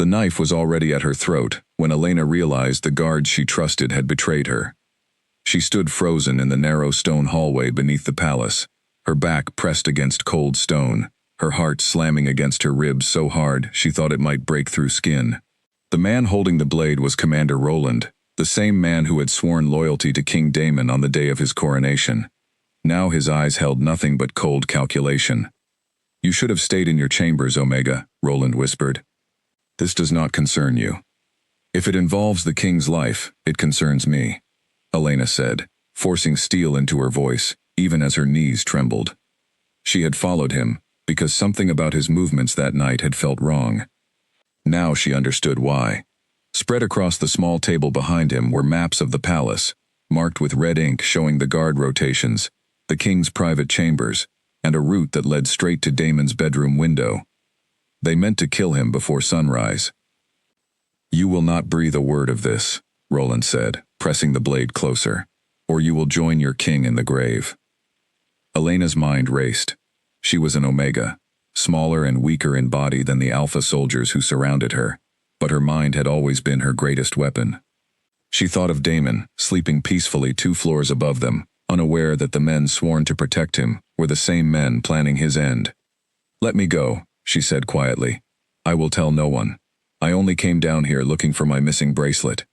The knife was already at her throat when Elena realized the guards she trusted had betrayed her. She stood frozen in the narrow stone hallway beneath the palace, her back pressed against cold stone, her heart slamming against her ribs so hard she thought it might break through skin. The man holding the blade was Commander Roland, the same man who had sworn loyalty to King Daemon on the day of his coronation. Now his eyes held nothing but cold calculation. "You should have stayed in your chambers, Omega," Roland whispered. "This does not concern you. If it involves the king's life, it concerns me," Elena said, forcing steel into her voice, even as her knees trembled. She had followed him, because something about his movements that night had felt wrong. Now she understood why. Spread across the small table behind him were maps of the palace, marked with red ink showing the guard rotations, the king's private chambers, and a route that led straight to Daemon's bedroom window. They meant to kill him before sunrise. "You will not breathe a word of this," Roland said, pressing the blade closer, "or you will join your king in the grave." Elena's mind raced. She was an Omega, smaller and weaker in body than the Alpha soldiers who surrounded her, but her mind had always been her greatest weapon. She thought of Daemon, sleeping peacefully 2 floors above them, unaware that the men sworn to protect him were the same men planning his end. "Let me go," she said quietly. "I will tell no one. I only came down here looking for my missing bracelet."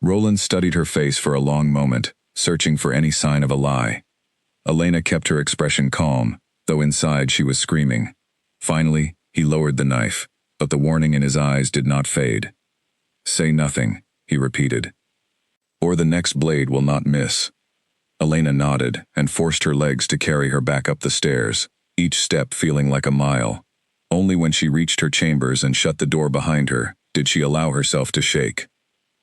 Roland studied her face for a long moment, searching for any sign of a lie. Elena kept her expression calm, though inside she was screaming. Finally, he lowered the knife, but the warning in his eyes did not fade. "Say nothing," he repeated, "or the next blade will not miss." Elena nodded and forced her legs to carry her back up the stairs, each step feeling like a mile. Only when she reached her chambers and shut the door behind her did she allow herself to shake.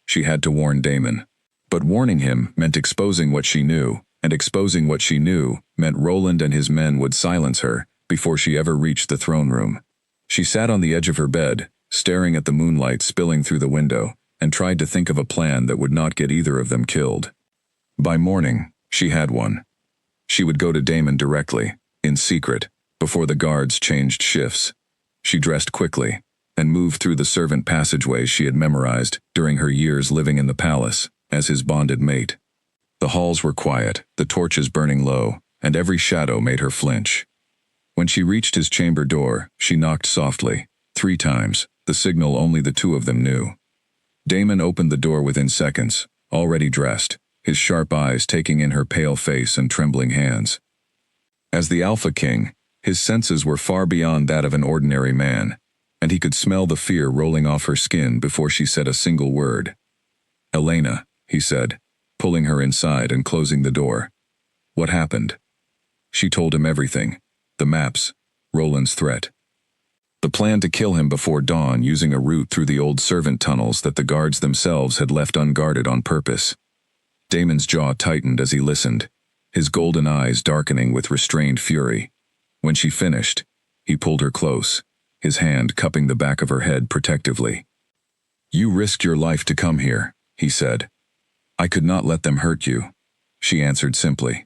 She had to warn Daemon. But warning him meant exposing what she knew, and exposing what she knew meant Roland and his men would silence her before she ever reached the throne room. She sat on the edge of her bed, staring at the moonlight spilling through the window, and tried to think of a plan that would not get either of them killed. By morning, she had one. She would go to Daemon directly, in secret, before the guards changed shifts. She dressed quickly, and moved through the servant passageways she had memorized during her years living in the palace, as his bonded mate. The halls were quiet, the torches burning low, and every shadow made her flinch. When she reached his chamber door, she knocked softly, 3 times, the signal only the 2 of them knew. Daemon opened the door within seconds, already dressed, his sharp eyes taking in her pale face and trembling hands. As the Alpha King, his senses were far beyond that of an ordinary man, and he could smell the fear rolling off her skin before she said a single word. "Elena," he said, pulling her inside and closing the door. "What happened?" She told him everything. The maps, Roland's threat. The plan to kill him before dawn using a route through the old servant tunnels that the guards themselves had left unguarded on purpose. Daemon's jaw tightened as he listened, his golden eyes darkening with restrained fury. When she finished, he pulled her close, his hand cupping the back of her head protectively. "You risked your life to come here," he said. "I could not let them hurt you," she answered simply.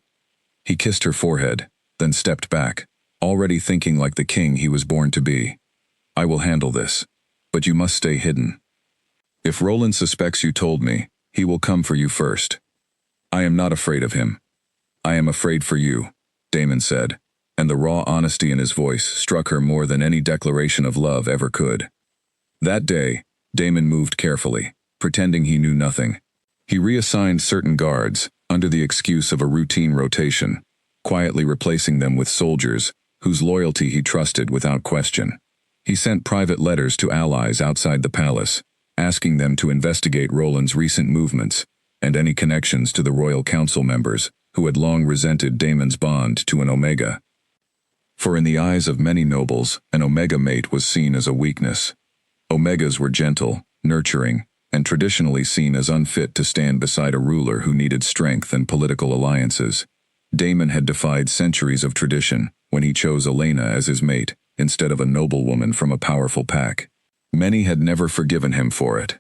He kissed her forehead, then stepped back, already thinking like the king he was born to be. "I will handle this, but you must stay hidden. If Roland suspects you told me, he will come for you first. I am not afraid of him. I am afraid for you," Daemon said, and the raw honesty in his voice struck her more than any declaration of love ever could. That day, Daemon moved carefully, pretending he knew nothing. He reassigned certain guards, under the excuse of a routine rotation, quietly replacing them with soldiers whose loyalty he trusted without question. He sent private letters to allies outside the palace, asking them to investigate Roland's recent movements and any connections to the royal council members who had long resented Daemon's bond to an Omega. For in the eyes of many nobles, an Omega mate was seen as a weakness. Omegas were gentle, nurturing, and traditionally seen as unfit to stand beside a ruler who needed strength and political alliances. Daemon had defied centuries of tradition when he chose Elena as his mate, instead of a noblewoman from a powerful pack. Many had never forgiven him for it.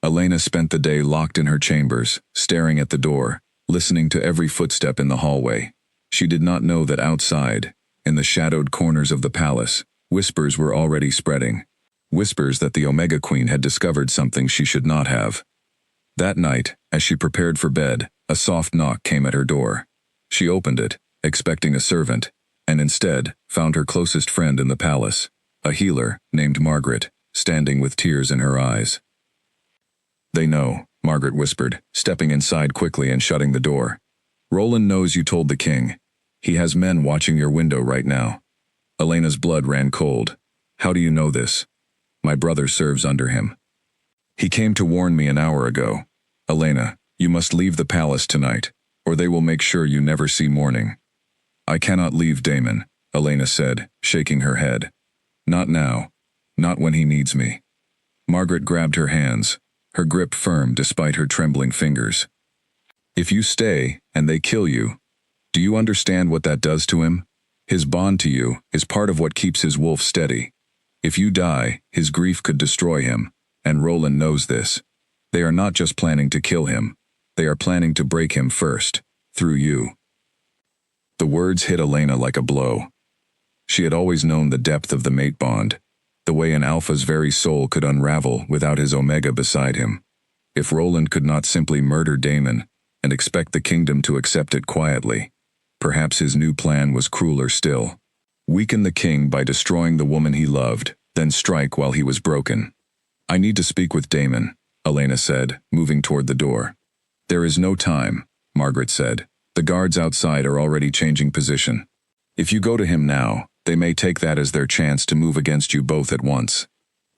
Elena spent the day locked in her chambers, staring at the door, listening to every footstep in the hallway. She did not know that outside, in the shadowed corners of the palace, whispers were already spreading. whispers that the Omega Queen had discovered something she should not have. That night, as she prepared for bed, a soft knock came at her door. She opened it, expecting a servant, and instead found her closest friend in the palace, a healer named Margaret, standing with tears in her eyes. "They know," Margaret whispered, stepping inside quickly and shutting the door. "Roland knows you told the king. He has men watching your window right now." Elena's blood ran cold. "How do you know this?" "My brother serves under him. He came to warn me an hour ago. Elena, you must leave the palace tonight, or they will make sure you never see morning." "I cannot leave Damon," Elena said, shaking her head. "Not now. Not when he needs me." Margaret grabbed her hands, her grip firm despite her trembling fingers. "If you stay, and they kill you, do you understand what that does to him? His bond to you is part of what keeps his wolf steady. If you die, his grief could destroy him, and Roland knows this. They are not just planning to kill him, they are planning to break him first, through you." The words hit Elena like a blow. She had always known the depth of the mate bond, the way an alpha's very soul could unravel without his omega beside him. If Roland could not simply murder Damon and expect the kingdom to accept it quietly, perhaps his new plan was crueler still. Weaken the king by destroying the woman he loved, then strike while he was broken. "I need to speak with Damon," Elena said, moving toward the door. "There is no time," Margaret said. "The guards outside are already changing position. If you go to him now, they may take that as their chance to move against you both at once."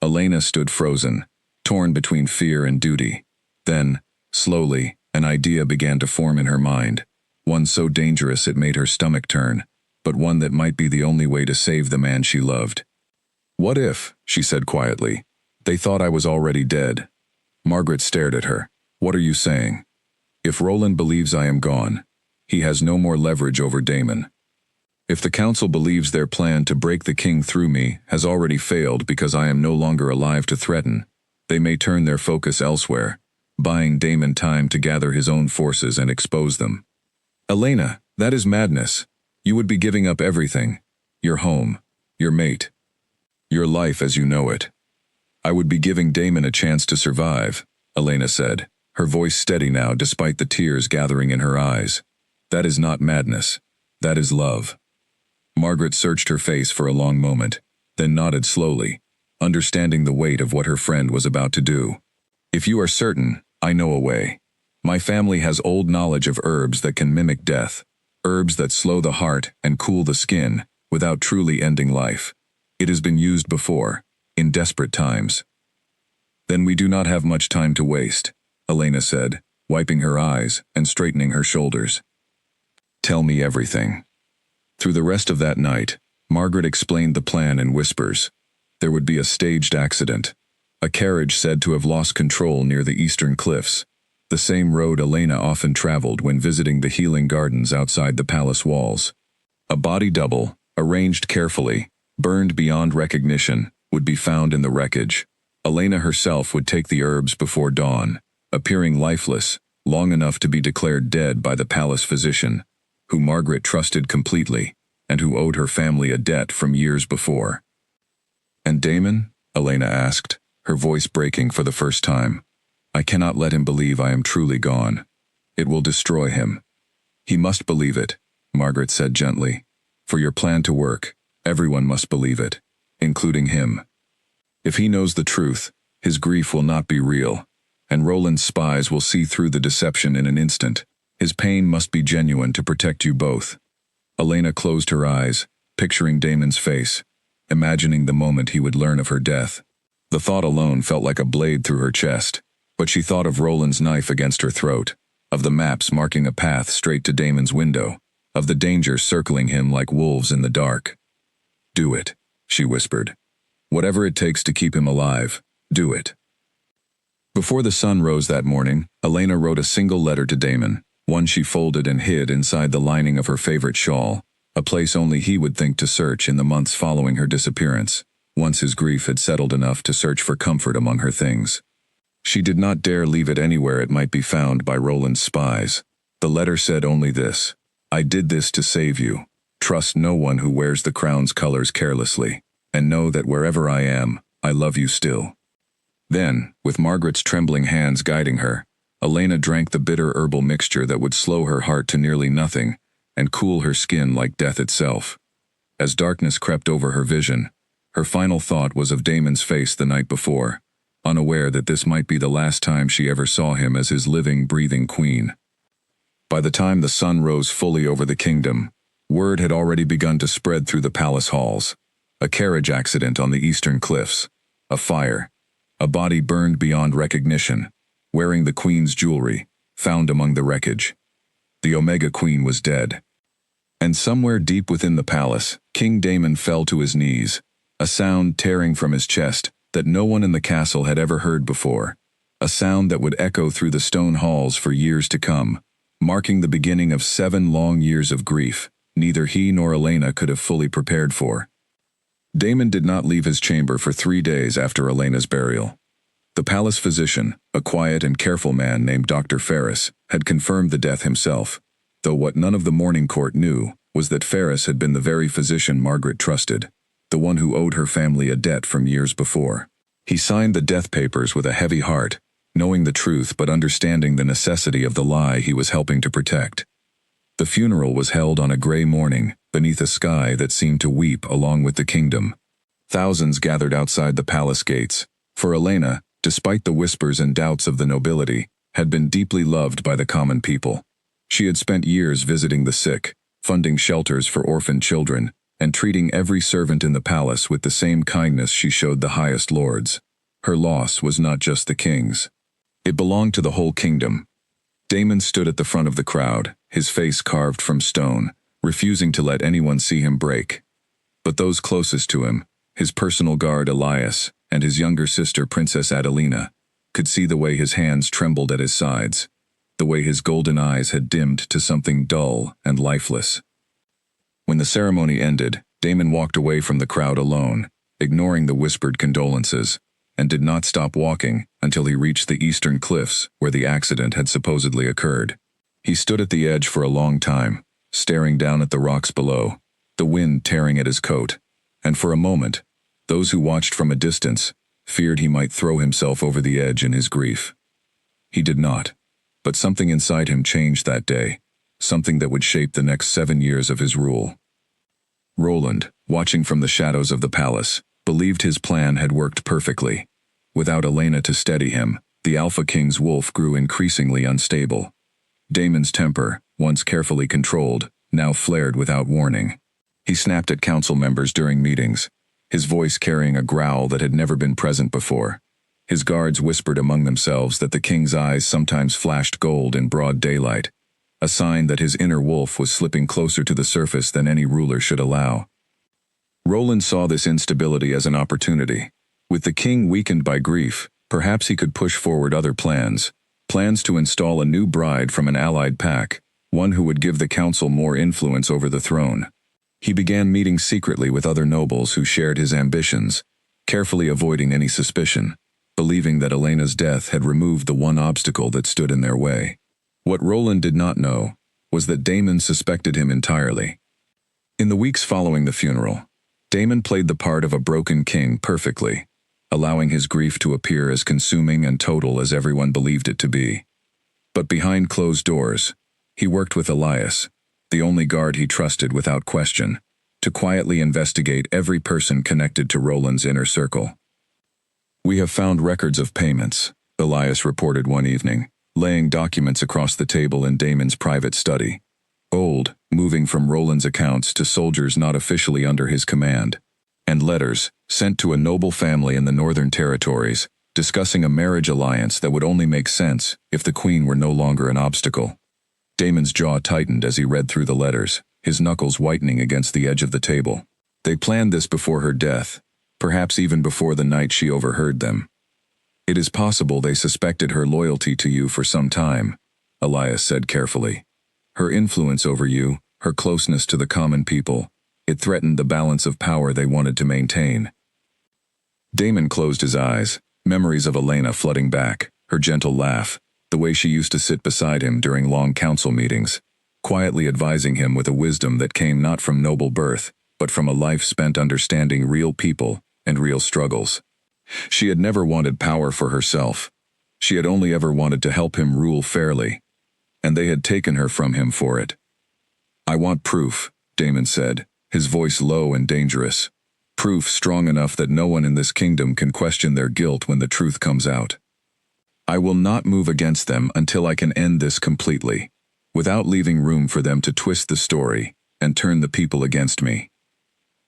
Elena stood frozen, torn between fear and duty. Then, slowly, an idea began to form in her mind, one so dangerous it made her stomach turn, but one that might be the only way to save the man she loved. "What if," she said quietly, "they thought I was already dead?" Margaret stared at her. "What are you saying?" "If Roland believes I am gone, he has no more leverage over Damon. If the council believes their plan to break the king through me has already failed because I am no longer alive to threaten, they may turn their focus elsewhere, buying Damon time to gather his own forces and expose them." "Elena, that is madness. You would be giving up everything. Your home, your mate, your life as you know it." "I would be giving Damon a chance to survive," Elena said, her voice steady now despite the tears gathering in her eyes. "That is not madness. That is love." Margaret searched her face for a long moment, then nodded slowly, understanding the weight of what her friend was about to do. "If you are certain, I know a way. My family has old knowledge of herbs that can mimic death, herbs that slow the heart and cool the skin without truly ending life. It has been used before, in desperate times." "Then we do not have much time to waste," Elena said, wiping her eyes and straightening her shoulders. "Tell me everything." Through the rest of that night, Margaret explained the plan in whispers. There would be a staged accident. A carriage said to have lost control near the eastern cliffs, the same road Elena often traveled when visiting the healing gardens outside the palace walls. A body double, arranged carefully, burned beyond recognition, would be found in the wreckage. Elena herself would take the herbs before dawn, appearing lifeless, long enough to be declared dead by the palace physician, who Margaret trusted completely, and who owed her family a debt from years before. "And Damon?" Elena asked, her voice breaking for the first time. "I cannot let him believe I am truly gone. It will destroy him." "He must believe it," Margaret said gently. "For your plan to work, everyone must believe it, including him. If he knows the truth, his grief will not be real, and Roland's spies will see through the deception in an instant. His pain must be genuine to protect you both." Elena closed her eyes, picturing Damon's face, imagining the moment he would learn of her death. The thought alone felt like a blade through her chest, but she thought of Roland's knife against her throat, of the maps marking a path straight to Damon's window, of the danger circling him like wolves in the dark. "Do it," she whispered. "Whatever it takes to keep him alive, do it." Before the sun rose that morning, Elena wrote a single letter to Damon, one she folded and hid inside the lining of her favorite shawl, a place only he would think to search in the months following her disappearance, once his grief had settled enough to search for comfort among her things. She did not dare leave it anywhere it might be found by Roland's spies. The letter said only this: "I did this to save you. Trust no one who wears the crown's colors carelessly, and know that wherever I am, I love you still." Then, with Margaret's trembling hands guiding her, Elena drank the bitter herbal mixture that would slow her heart to nearly nothing and cool her skin like death itself. As darkness crept over her vision, her final thought was of Damon's face the night before, unaware that this might be the last time she ever saw him as his living, breathing queen. By the time the sun rose fully over the kingdom, word had already begun to spread through the palace halls. A carriage accident on the eastern cliffs, a fire, a body burned beyond recognition, wearing the queen's jewelry, found among the wreckage. The Omega Queen was dead. And somewhere deep within the palace, King Damon fell to his knees, a sound tearing from his chest that no one in the castle had ever heard before, a sound that would echo through the stone halls for years to come, marking the beginning of 7 long years of grief neither he nor Elena could have fully prepared for. Damon did not leave his chamber for 3 days after Elena's burial. The palace physician, a quiet and careful man named Dr. Ferris, had confirmed the death himself, though what none of the morning court knew was that Ferris had been the very physician Margaret trusted, the one who owed her family a debt from years before. He signed the death papers with a heavy heart, knowing the truth but understanding the necessity of the lie he was helping to protect. The funeral was held on a gray morning, beneath a sky that seemed to weep along with the kingdom. Thousands gathered outside the palace gates, for Elena, despite the whispers and doubts of the nobility, had been deeply loved by the common people. She had spent years visiting the sick, funding shelters for orphaned children, and treating every servant in the palace with the same kindness she showed the highest lords. Her loss was not just the king's. It belonged to the whole kingdom. Damon stood at the front of the crowd, his face carved from stone, refusing to let anyone see him break. But those closest to him, his personal guard Elias, and his younger sister Princess Adelina, could see the way his hands trembled at his sides, the way his golden eyes had dimmed to something dull and lifeless. When the ceremony ended, Damon walked away from the crowd alone, ignoring the whispered condolences, and did not stop walking until he reached the eastern cliffs where the accident had supposedly occurred. He stood at the edge for a long time, staring down at the rocks below, the wind tearing at his coat, and for a moment, those who watched from a distance feared he might throw himself over the edge in his grief. He did not, but something inside him changed that day, something that would shape the next 7 years of his rule. Roland, watching from the shadows of the palace, believed his plan had worked perfectly. Without Elena to steady him, the Alpha King's wolf grew increasingly unstable. Damon's temper, once carefully controlled, now flared without warning. He snapped at council members during meetings, his voice carrying a growl that had never been present before. His guards whispered among themselves that the king's eyes sometimes flashed gold in broad daylight, a sign that his inner wolf was slipping closer to the surface than any ruler should allow. Roland saw this instability as an opportunity. With the king weakened by grief, perhaps he could push forward other plans to install a new bride from an allied pack, one who would give the council more influence over the throne. He began meeting secretly with other nobles who shared his ambitions, carefully avoiding any suspicion, believing that Elena's death had removed the one obstacle that stood in their way. What Roland did not know was that Damon suspected him entirely. In the weeks following the funeral, Damon played the part of a broken king perfectly, allowing his grief to appear as consuming and total as everyone believed it to be. But behind closed doors, he worked with Elias, the only guard he trusted without question, to quietly investigate every person connected to Roland's inner circle. "We have found records of payments," Elias reported one evening, laying documents across the table in Damon's private study. Old, moving from Roland's accounts to soldiers not officially under his command, and letters sent to a noble family in the Northern Territories, discussing a marriage alliance that would only make sense if the queen were no longer an obstacle. Damon's jaw tightened as he read through the letters, his knuckles whitening against the edge of the table. They planned this before her death, perhaps even before the night she overheard them. "It is possible they suspected her loyalty to you for some time," Elias said carefully. "Her influence over you, her closeness to the common people, it threatened the balance of power they wanted to maintain." Damon closed his eyes, memories of Elena flooding back, her gentle laugh, the way she used to sit beside him during long council meetings, quietly advising him with a wisdom that came not from noble birth, but from a life spent understanding real people and real struggles. She had never wanted power for herself. She had only ever wanted to help him rule fairly, and they had taken her from him for it. "I want proof," Daemon said, his voice low and dangerous. "Proof strong enough that no one in this kingdom can question their guilt when the truth comes out. I will not move against them until I can end this completely, without leaving room for them to twist the story and turn the people against me."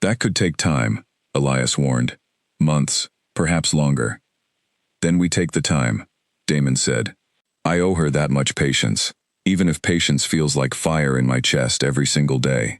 "That could take time," Elyas warned. "Months, perhaps longer." "Then we take the time," Daemon said. "I owe her that much patience, even if patience feels like fire in my chest every single day."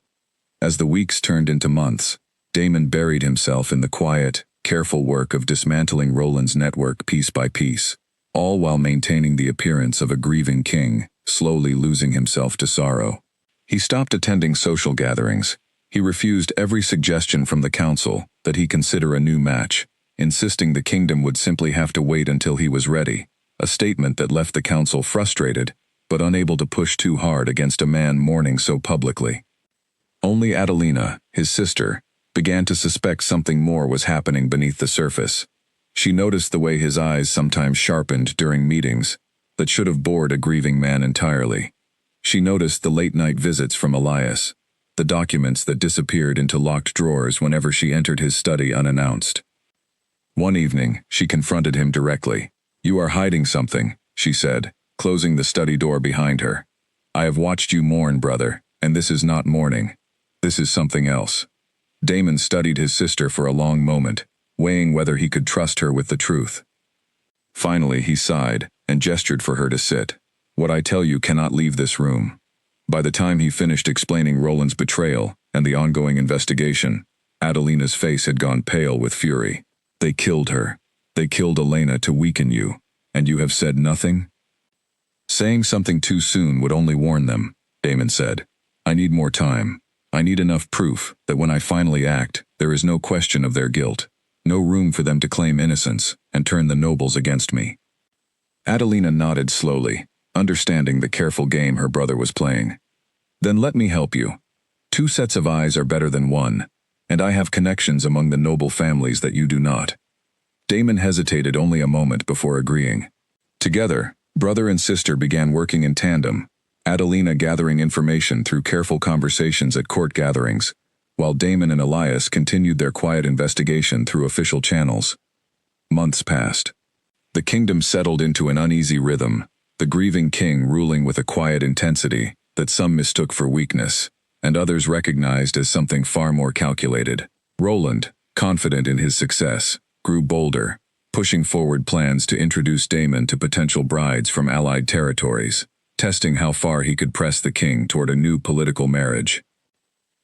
As the weeks turned into months, Daemon buried himself in the quiet, careful work of dismantling Roland's network piece by piece, all while maintaining the appearance of a grieving king, slowly losing himself to sorrow. He stopped attending social gatherings. He refused every suggestion from the council that he consider a new match, insisting the kingdom would simply have to wait until he was ready, a statement that left the council frustrated, but unable to push too hard against a man mourning so publicly. Only Adelina, his sister, began to suspect something more was happening beneath the surface. She noticed the way his eyes sometimes sharpened during meetings that should have bored a grieving man entirely. She noticed the late-night visits from Elyas, the documents that disappeared into locked drawers whenever she entered his study unannounced. One evening, she confronted him directly. "You are hiding something," she said, closing the study door behind her. "I have watched you mourn, brother, and this is not mourning. This is something else." Daemon studied his sister for a long moment, weighing whether he could trust her with the truth. Finally, he sighed and gestured for her to sit. "What I tell you cannot leave this room." By the time he finished explaining Roland's betrayal and the ongoing investigation, Adelina's face had gone pale with fury. "They killed her. They killed Elena to weaken you, and you have said nothing?" "Saying something too soon would only warn them," Daemon said. "I need more time. I need enough proof that when I finally act, there is no question of their guilt, no room for them to claim innocence and turn the nobles against me." Adelina nodded slowly, understanding the careful game her brother was playing. "Then let me help you. 2 sets of eyes are better than 1, and I have connections among the noble families that you do not." Daemon hesitated only a moment before agreeing. Together, brother and sister began working in tandem, Adelina gathering information through careful conversations at court gatherings, while Daemon and Elyas continued their quiet investigation through official channels. Months passed. The kingdom settled into an uneasy rhythm, the grieving king ruling with a quiet intensity that some mistook for weakness, and others recognized as something far more calculated. Roland, confident in his success, grew bolder, pushing forward plans to introduce Daemon to potential brides from allied territories, testing how far he could press the king toward a new political marriage.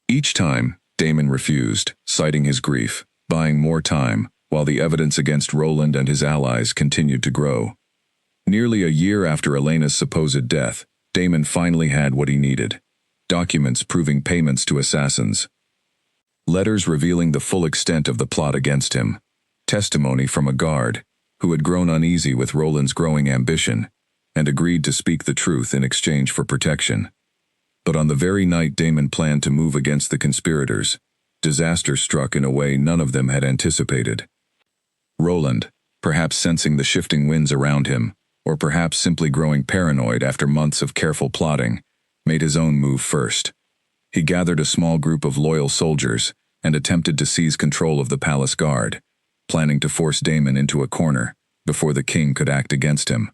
Each time, Daemon refused, citing his grief, buying more time, while the evidence against Roland and his allies continued to grow. Nearly a year after Elena's supposed death, Daemon finally had what he needed: documents proving payments to assassins, letters revealing the full extent of the plot against him, testimony from a guard who had grown uneasy with Roland's growing ambition and agreed to speak the truth in exchange for protection. But on the very night Daemon planned to move against the conspirators, disaster struck in a way none of them had anticipated. Roland, perhaps sensing the shifting winds around him, or perhaps simply growing paranoid after months of careful plotting, made his own move first. He gathered a small group of loyal soldiers and attempted to seize control of the palace guard, planning to force Daemon into a corner before the king could act against him.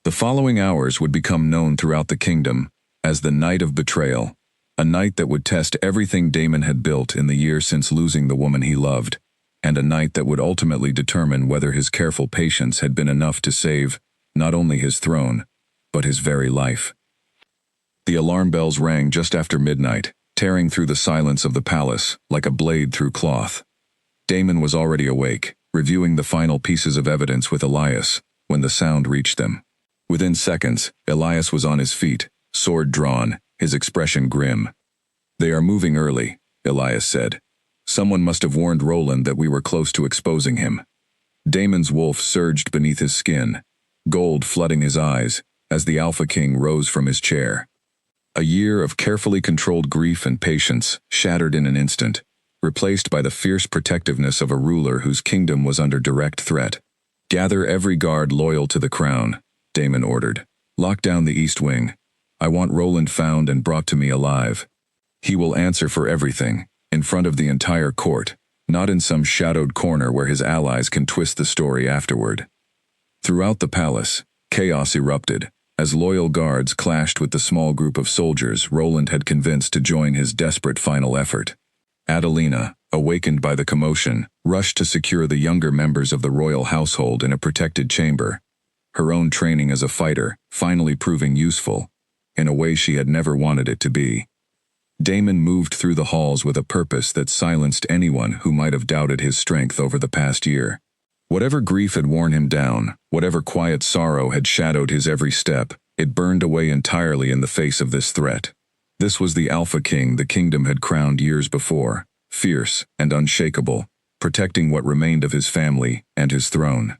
The following hours would become known throughout the kingdom as the Night of Betrayal, a night that would test everything Daemon had built in the year since losing the woman he loved, and a night that would ultimately determine whether his careful patience had been enough to save not only his throne, but his very life. The alarm bells rang just after midnight, tearing through the silence of the palace like a blade through cloth. Daemon was already awake, reviewing the final pieces of evidence with Elyas, when the sound reached them. Within seconds, Elyas was on his feet, sword drawn, his expression grim. "They are moving early," Elyas said. "Someone must have warned Roland that we were close to exposing him." Daemon's wolf surged beneath his skin, gold flooding his eyes, as the Alpha King rose from his chair. A year of carefully controlled grief and patience shattered in an instant, replaced by the fierce protectiveness of a ruler whose kingdom was under direct threat. "Gather every guard loyal to the crown," Daemon ordered. "Lock down the east wing. I want Roland found and brought to me alive. He will answer for everything, in front of the entire court, not in some shadowed corner where his allies can twist the story afterward." Throughout the palace, chaos erupted, as loyal guards clashed with the small group of soldiers Roland had convinced to join his desperate final effort. Adelina, awakened by the commotion, rushed to secure the younger members of the royal household in a protected chamber, her own training as a fighter finally proving useful, in a way she had never wanted it to be. Daemon moved through the halls with a purpose that silenced anyone who might have doubted his strength over the past year. Whatever grief had worn him down, whatever quiet sorrow had shadowed his every step, it burned away entirely in the face of this threat. This was the Alpha King the kingdom had crowned years before, fierce and unshakable, protecting what remained of his family and his throne.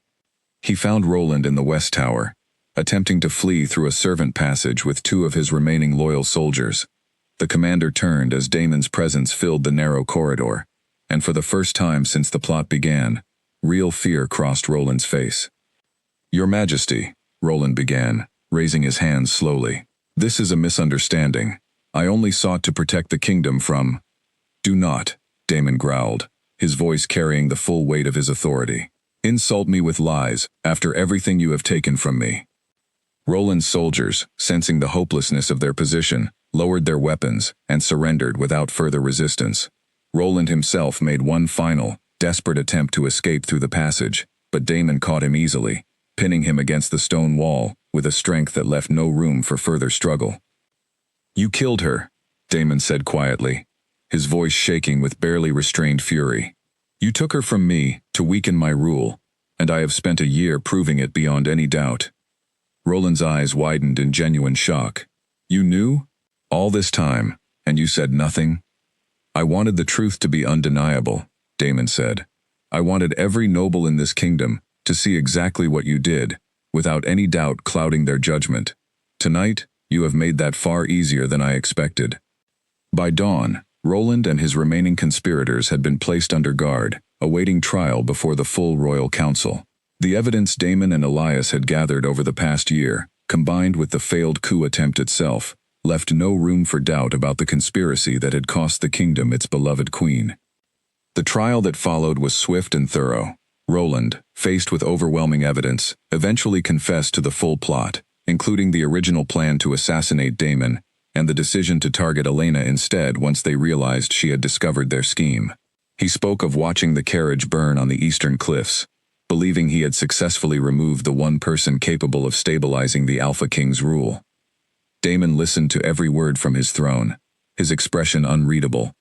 He found Roland in the West Tower, attempting to flee through a servant passage with two of his remaining loyal soldiers. The commander turned as Daemon's presence filled the narrow corridor, and for the first time since the plot began, real fear crossed Roland's face. "Your Majesty," Roland began, raising his hands slowly. "This is a misunderstanding. I only sought to protect the kingdom from—" "Do not," Daemon growled, his voice carrying the full weight of his authority. "Insult me with lies, after everything you have taken from me." Roland's soldiers, sensing the hopelessness of their position, lowered their weapons and surrendered without further resistance. Roland himself made one final, desperate attempt to escape through the passage, but Daemon caught him easily, pinning him against the stone wall with a strength that left no room for further struggle. "You killed her," Daemon said quietly, his voice shaking with barely restrained fury. "You took her from me to weaken my rule, and I have spent a year proving it beyond any doubt." Roland's eyes widened in genuine shock. "You knew? All this time, and you said nothing?" "I wanted the truth to be undeniable," Daemon said. "I wanted every noble in this kingdom to see exactly what you did, without any doubt clouding their judgment. Tonight, you have made that far easier than I expected." By dawn, Roland and his remaining conspirators had been placed under guard, awaiting trial before the full royal council. The evidence Daemon and Elias had gathered over the past year, combined with the failed coup attempt itself, left no room for doubt about the conspiracy that had cost the kingdom its beloved queen. The trial that followed was swift and thorough. Roland, faced with overwhelming evidence, eventually confessed to the full plot, including the original plan to assassinate Daemon, and the decision to target Elena instead once they realized she had discovered their scheme. He spoke of watching the carriage burn on the eastern cliffs, believing he had successfully removed the one person capable of stabilizing the Alpha King's rule. Daemon listened to every word from his throne, his expression unreadable,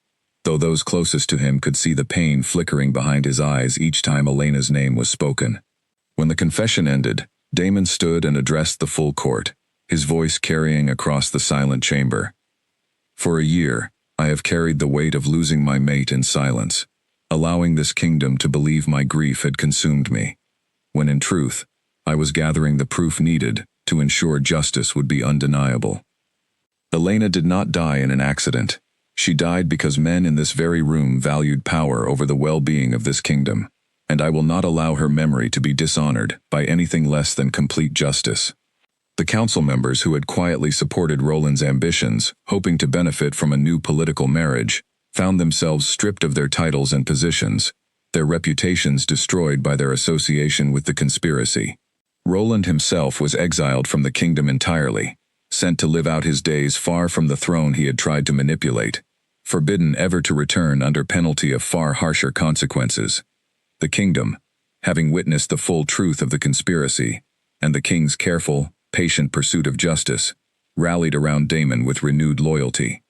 though those closest to him could see the pain flickering behind his eyes each time Elena's name was spoken. When the confession ended, Daemon stood and addressed the full court, his voice carrying across the silent chamber. "For a year, I have carried the weight of losing my mate in silence, allowing this kingdom to believe my grief had consumed me, when in truth, I was gathering the proof needed to ensure justice would be undeniable. Elena did not die in an accident. She died because men in this very room valued power over the well-being of this kingdom, and I will not allow her memory to be dishonored by anything less than complete justice." The council members who had quietly supported Roland's ambitions, hoping to benefit from a new political marriage, found themselves stripped of their titles and positions, their reputations destroyed by their association with the conspiracy. Roland himself was exiled from the kingdom entirely, sent to live out his days far from the throne he had tried to manipulate, forbidden ever to return under penalty of far harsher consequences. The kingdom, having witnessed the full truth of the conspiracy, and the king's careful, patient pursuit of justice, rallied around Daemon with renewed loyalty.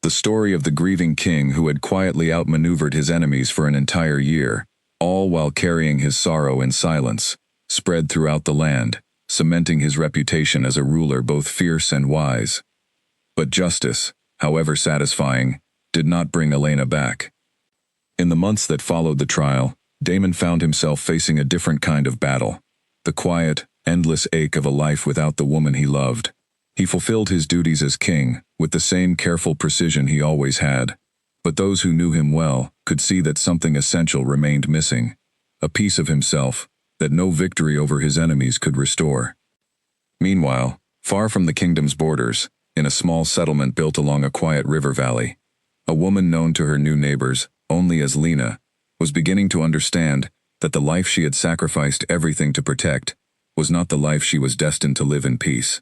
The story of the grieving king who had quietly outmaneuvered his enemies for an entire year, all while carrying his sorrow in silence, spread throughout the land, cementing his reputation as a ruler both fierce and wise. But justice, however satisfying, did not bring Elena back. In the months that followed the trial, Daemon found himself facing a different kind of battle, the quiet, endless ache of a life without the woman he loved. He fulfilled his duties as king with the same careful precision he always had, But those who knew him well could see that something essential remained missing, a piece of himself that no victory over his enemies could restore. Meanwhile, far from the kingdom's borders, in a small settlement built along a quiet river valley, a woman known to her new neighbors only as Lena was beginning to understand that the life she had sacrificed everything to protect was not the life she was destined to live in peace.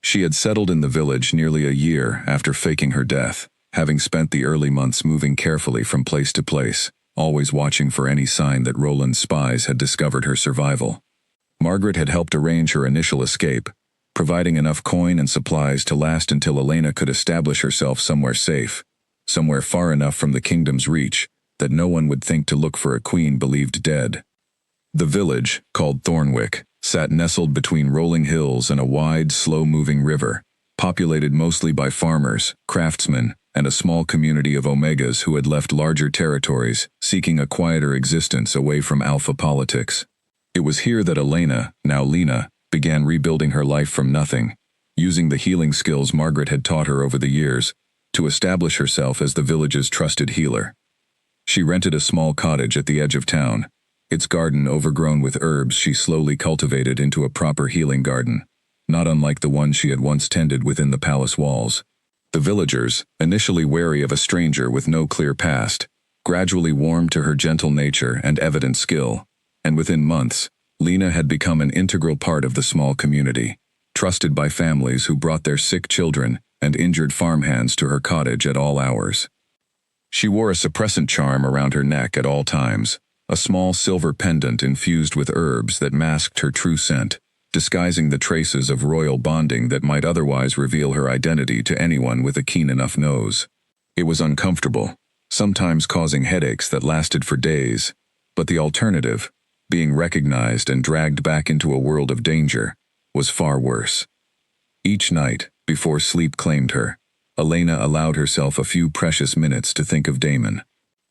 She had settled in the village nearly a year after faking her death, having spent the early months moving carefully from place to place, always watching for any sign that Roland's spies had discovered her survival. Margaret had helped arrange her initial escape, providing enough coin and supplies to last until Elena could establish herself somewhere safe, somewhere far enough from the kingdom's reach that no one would think to look for a queen believed dead. The village, called Thornwick, sat nestled between rolling hills and a wide, slow-moving river, populated mostly by farmers, craftsmen, and a small community of Omegas who had left larger territories, seeking a quieter existence away from alpha politics. It was here that Elena, now Lena, began rebuilding her life from nothing, using the healing skills Margaret had taught her over the years to establish herself as the village's trusted healer. She rented a small cottage at the edge of town, its garden overgrown with herbs she slowly cultivated into a proper healing garden, not unlike the one she had once tended within the palace walls. The villagers, initially wary of a stranger with no clear past, gradually warmed to her gentle nature and evident skill, and within months, Lena had become an integral part of the small community, trusted by families who brought their sick children and injured farmhands to her cottage at all hours. She wore a suppressant charm around her neck at all times, a small silver pendant infused with herbs that masked her true scent, disguising the traces of royal bonding that might otherwise reveal her identity to anyone with a keen enough nose. It was uncomfortable, sometimes causing headaches that lasted for days, but the alternative, being recognized and dragged back into a world of danger, was far worse. Each night, before sleep claimed her, Elena allowed herself a few precious minutes to think of Damon.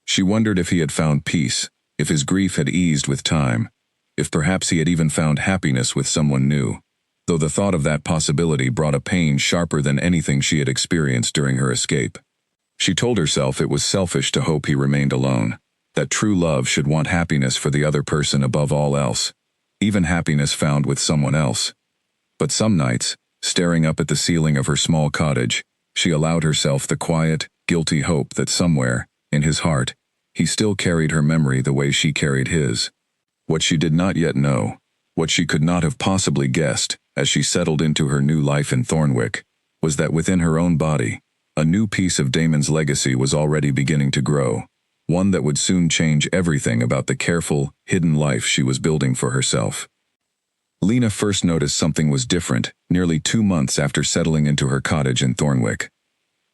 She wondered if he had found peace, if his grief had eased with time, if perhaps he had even found happiness with someone new, though the thought of that possibility brought a pain sharper than anything she had experienced during her escape. She told herself it was selfish to hope he remained alone, that true love should want happiness for the other person above all else, even happiness found with someone else. But some nights, staring up at the ceiling of her small cottage, she allowed herself the quiet, guilty hope that somewhere, in his heart, he still carried her memory the way she carried his. What she did not yet know, what she could not have possibly guessed as she settled into her new life in Thornwick, was that within her own body, a new piece of Damon's legacy was already beginning to grow, one that would soon change everything about the careful, hidden life she was building for herself. Lena first noticed something was different nearly 2 months after settling into her cottage in Thornwick.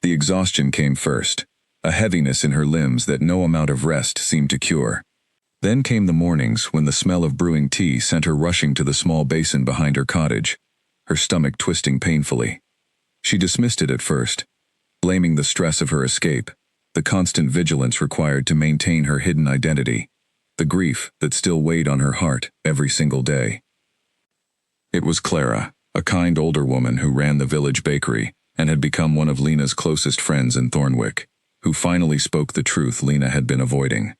The exhaustion came first, a heaviness in her limbs that no amount of rest seemed to cure. Then came the mornings when the smell of brewing tea sent her rushing to the small basin behind her cottage, her stomach twisting painfully. She dismissed it at first, blaming the stress of her escape, the constant vigilance required to maintain her hidden identity, the grief that still weighed on her heart every single day. It was Clara, a kind older woman who ran the village bakery and had become one of Lena's closest friends in Thornwick, who finally spoke the truth Lena had been avoiding.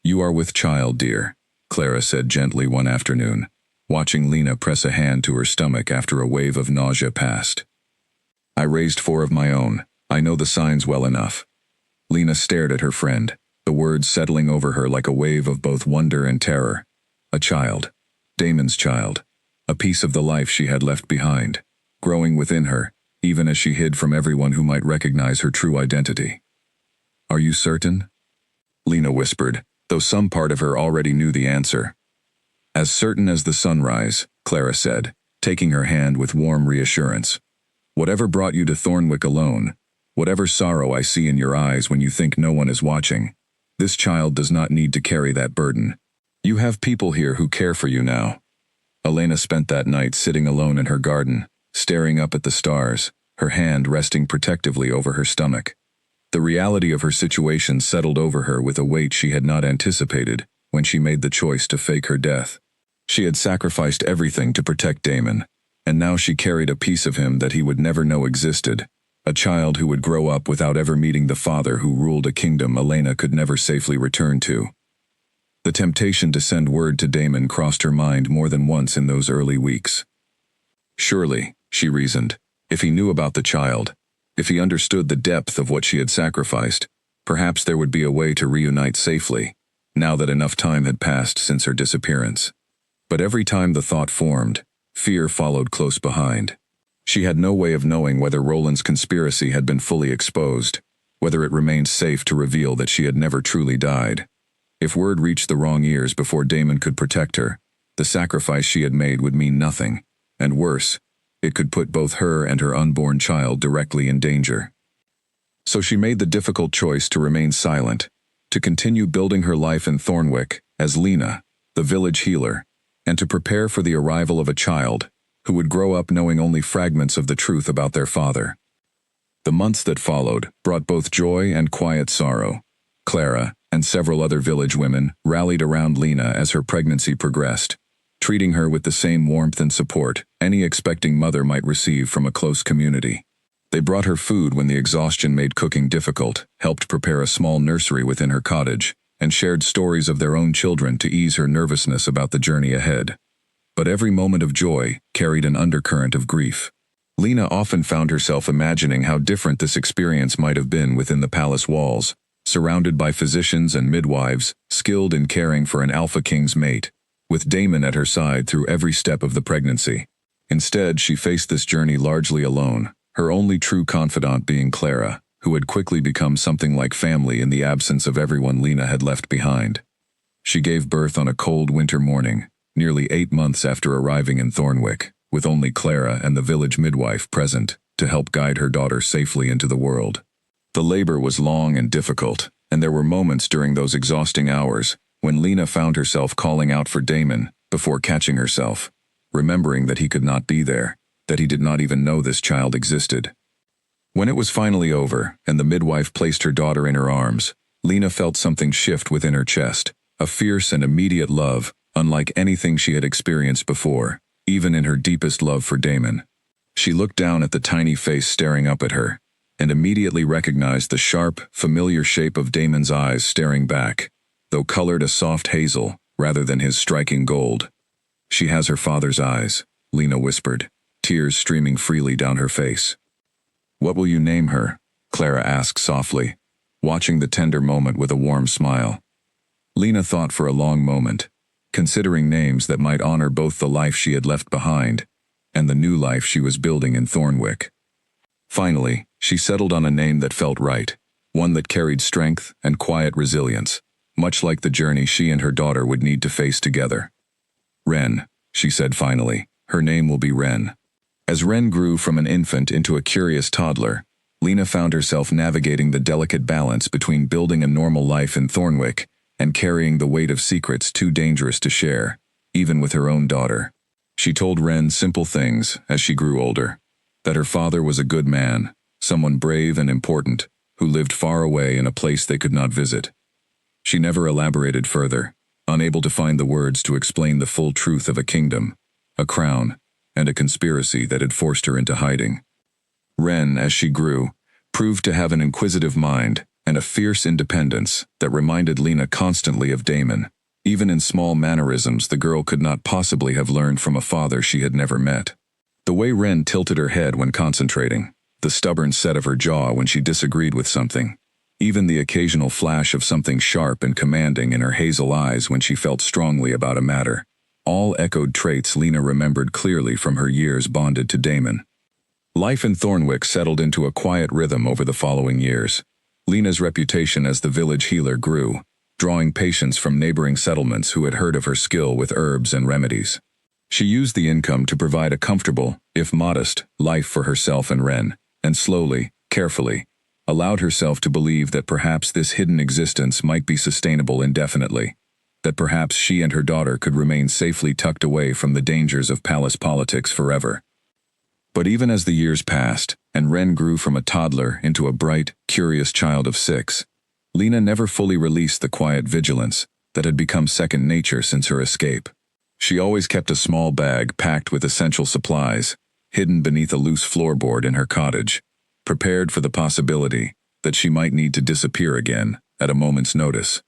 "You are with child, dear," Clara said gently one afternoon, watching Lena press a hand to her stomach after a wave of nausea passed. "I raised 4 of my own. I know the signs well enough." Lena stared at her friend, the words settling over her like a wave of both wonder and terror. A child. Damon's child. A piece of the life she had left behind, growing within her, even as she hid from everyone who might recognize her true identity. "Are you certain?" Lena whispered, though some part of her already knew the answer. "As certain as the sunrise," Clara said, taking her hand with warm reassurance. "Whatever brought you to Thornwick alone, whatever sorrow I see in your eyes when you think no one is watching, this child does not need to carry that burden. You have people here who care for you now." Elena spent that night sitting alone in her garden, staring up at the stars, her hand resting protectively over her stomach. The reality of her situation settled over her with a weight she had not anticipated when she made the choice to fake her death. She had sacrificed everything to protect Damon, and now she carried a piece of him that he would never know existed, a child who would grow up without ever meeting the father who ruled a kingdom Elena could never safely return to. The temptation to send word to Damon crossed her mind more than once in those early weeks. Surely, she reasoned, if he knew about the child, if he understood the depth of what she had sacrificed, perhaps there would be a way to reunite safely, now that enough time had passed since her disappearance. But every time the thought formed, fear followed close behind. She had no way of knowing whether Roland's conspiracy had been fully exposed, whether it remained safe to reveal that she had never truly died. If word reached the wrong ears before Damon could protect her, the sacrifice she had made would mean nothing, and worse, it could put both her and her unborn child directly in danger. So she made the difficult choice to remain silent, to continue building her life in Thornwick as Lena, the village healer, and to prepare for the arrival of a child who would grow up knowing only fragments of the truth about their father. The months that followed brought both joy and quiet sorrow. Clara and several other village women rallied around Lena as her pregnancy progressed, treating her with the same warmth and support any expecting mother might receive from a close community. They brought her food when the exhaustion made cooking difficult, helped prepare a small nursery within her cottage, and shared stories of their own children to ease her nervousness about the journey ahead. But every moment of joy carried an undercurrent of grief. Lena often found herself imagining how different this experience might have been within the palace walls, surrounded by physicians and midwives, skilled in caring for an Alpha King's mate, with Damon at her side through every step of the pregnancy. Instead, she faced this journey largely alone, her only true confidant being Clara, who had quickly become something like family in the absence of everyone Lena had left behind. She gave birth on a cold winter morning, nearly 8 months after arriving in Thornwick, with only Clara and the village midwife present to help guide her daughter safely into the world. The labor was long and difficult, and there were moments during those exhausting hours when Lena found herself calling out for Damon before catching herself, remembering that he could not be there, that he did not even know this child existed. When it was finally over and the midwife placed her daughter in her arms, Lena felt something shift within her chest, a fierce and immediate love, unlike anything she had experienced before, even in her deepest love for Damon. She looked down at the tiny face staring up at her, and immediately recognized the sharp, familiar shape of Damon's eyes staring back, though colored a soft hazel rather than his striking gold. "She has her father's eyes," Lena whispered, tears streaming freely down her face. "What will you name her?" Clara asked softly, watching the tender moment with a warm smile. Lena thought for a long moment, considering names that might honor both the life she had left behind and the new life she was building in Thornwick. Finally, she settled on a name that felt right, one that carried strength and quiet resilience, much like the journey she and her daughter would need to face together. "Wren," she said finally. "Her name will be Wren." As Wren grew from an infant into a curious toddler, Lena found herself navigating the delicate balance between building a normal life in Thornwick and carrying the weight of secrets too dangerous to share, even with her own daughter. She told Wren simple things as she grew older, that her father was a good man, someone brave and important, who lived far away in a place they could not visit. She never elaborated further, unable to find the words to explain the full truth of a kingdom, a crown, and a conspiracy that had forced her into hiding. Wren, as she grew, proved to have an inquisitive mind and a fierce independence that reminded Lena constantly of Damon. Even in small mannerisms the girl could not possibly have learned from a father she had never met. The way Wren tilted her head when concentrating, the stubborn set of her jaw when she disagreed with something, even the occasional flash of something sharp and commanding in her hazel eyes when she felt strongly about a matter, all echoed traits Lena remembered clearly from her years bonded to Damon. Life in Thornwick settled into a quiet rhythm over the following years. Lena's reputation as the village healer grew, drawing patients from neighboring settlements who had heard of her skill with herbs and remedies. She used the income to provide a comfortable, if modest, life for herself and Wren, and slowly, carefully, allowed herself to believe that perhaps this hidden existence might be sustainable indefinitely, that perhaps she and her daughter could remain safely tucked away from the dangers of palace politics forever. But even as the years passed, and Wren grew from a toddler into a bright, curious child of 6, Lena never fully released the quiet vigilance that had become second nature since her escape. She always kept a small bag packed with essential supplies, hidden beneath a loose floorboard in her cottage, prepared for the possibility that she might need to disappear again at a moment's notice.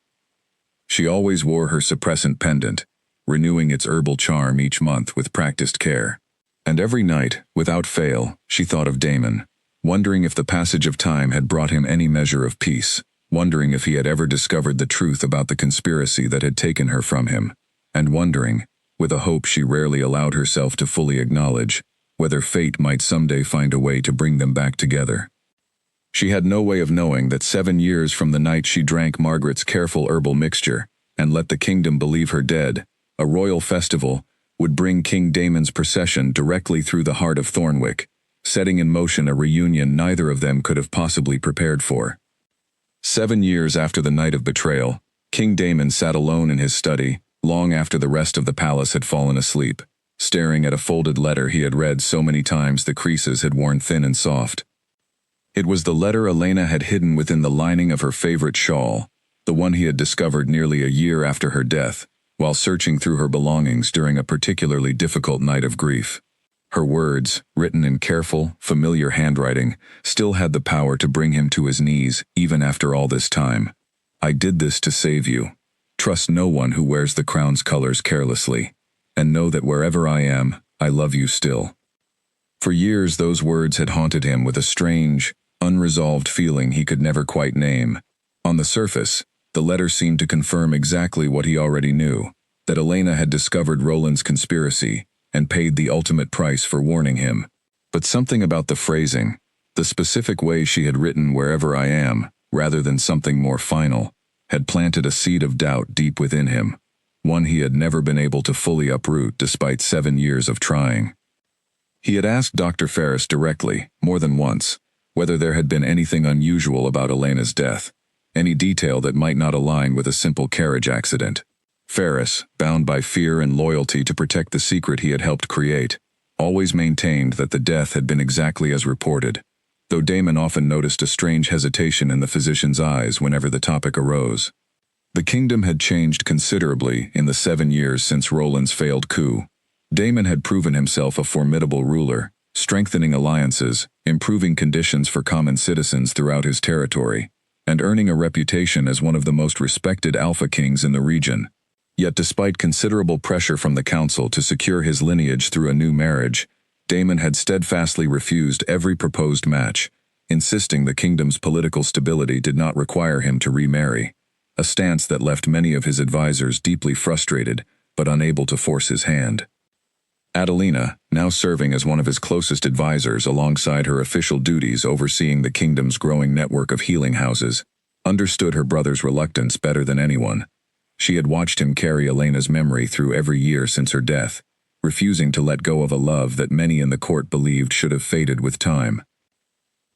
She always wore her suppressant pendant, renewing its herbal charm each month with practiced care. And every night, without fail, she thought of Damon, wondering if the passage of time had brought him any measure of peace, wondering if he had ever discovered the truth about the conspiracy that had taken her from him, and wondering, with a hope she rarely allowed herself to fully acknowledge, whether fate might someday find a way to bring them back together. She had no way of knowing that 7 years from the night she drank Margaret's careful herbal mixture and let the kingdom believe her dead, a royal festival would bring King Damon's procession directly through the heart of Thornwick, setting in motion a reunion neither of them could have possibly prepared for. 7 years after the night of betrayal, King Damon sat alone in his study, long after the rest of the palace had fallen asleep, staring at a folded letter he had read so many times the creases had worn thin and soft. It was the letter Elena had hidden within the lining of her favorite shawl, the one he had discovered nearly a year after her death, while searching through her belongings during a particularly difficult night of grief. Her words, written in careful, familiar handwriting, still had the power to bring him to his knees even after all this time. "I did this to save you. Trust no one who wears the crown's colors carelessly, and know that wherever I am, I love you still." For years those words had haunted him with a strange, unresolved feeling he could never quite name. On the surface, the letter seemed to confirm exactly what he already knew, that Elena had discovered Roland's conspiracy and paid the ultimate price for warning him. But something about the phrasing, the specific way she had written "wherever I am," rather than something more final, had planted a seed of doubt deep within him, one he had never been able to fully uproot despite 7 years of trying. He had asked Dr. Ferris directly, more than once, whether there had been anything unusual about Elena's death, any detail that might not align with a simple carriage accident. Ferris, bound by fear and loyalty to protect the secret he had helped create, always maintained that the death had been exactly as reported, though Damon often noticed a strange hesitation in the physician's eyes whenever the topic arose. The kingdom had changed considerably in the 7 years since Roland's failed coup. Damon had proven himself a formidable ruler, strengthening alliances, improving conditions for common citizens throughout his territory, and earning a reputation as one of the most respected alpha kings in the region. Yet despite considerable pressure from the council to secure his lineage through a new marriage, Damon had steadfastly refused every proposed match, insisting the kingdom's political stability did not require him to remarry, a stance that left many of his advisors deeply frustrated but unable to force his hand. Adelina, now serving as one of his closest advisors alongside her official duties overseeing the kingdom's growing network of healing houses, understood her brother's reluctance better than anyone. She had watched him carry Elena's memory through every year since her death, refusing to let go of a love that many in the court believed should have faded with time.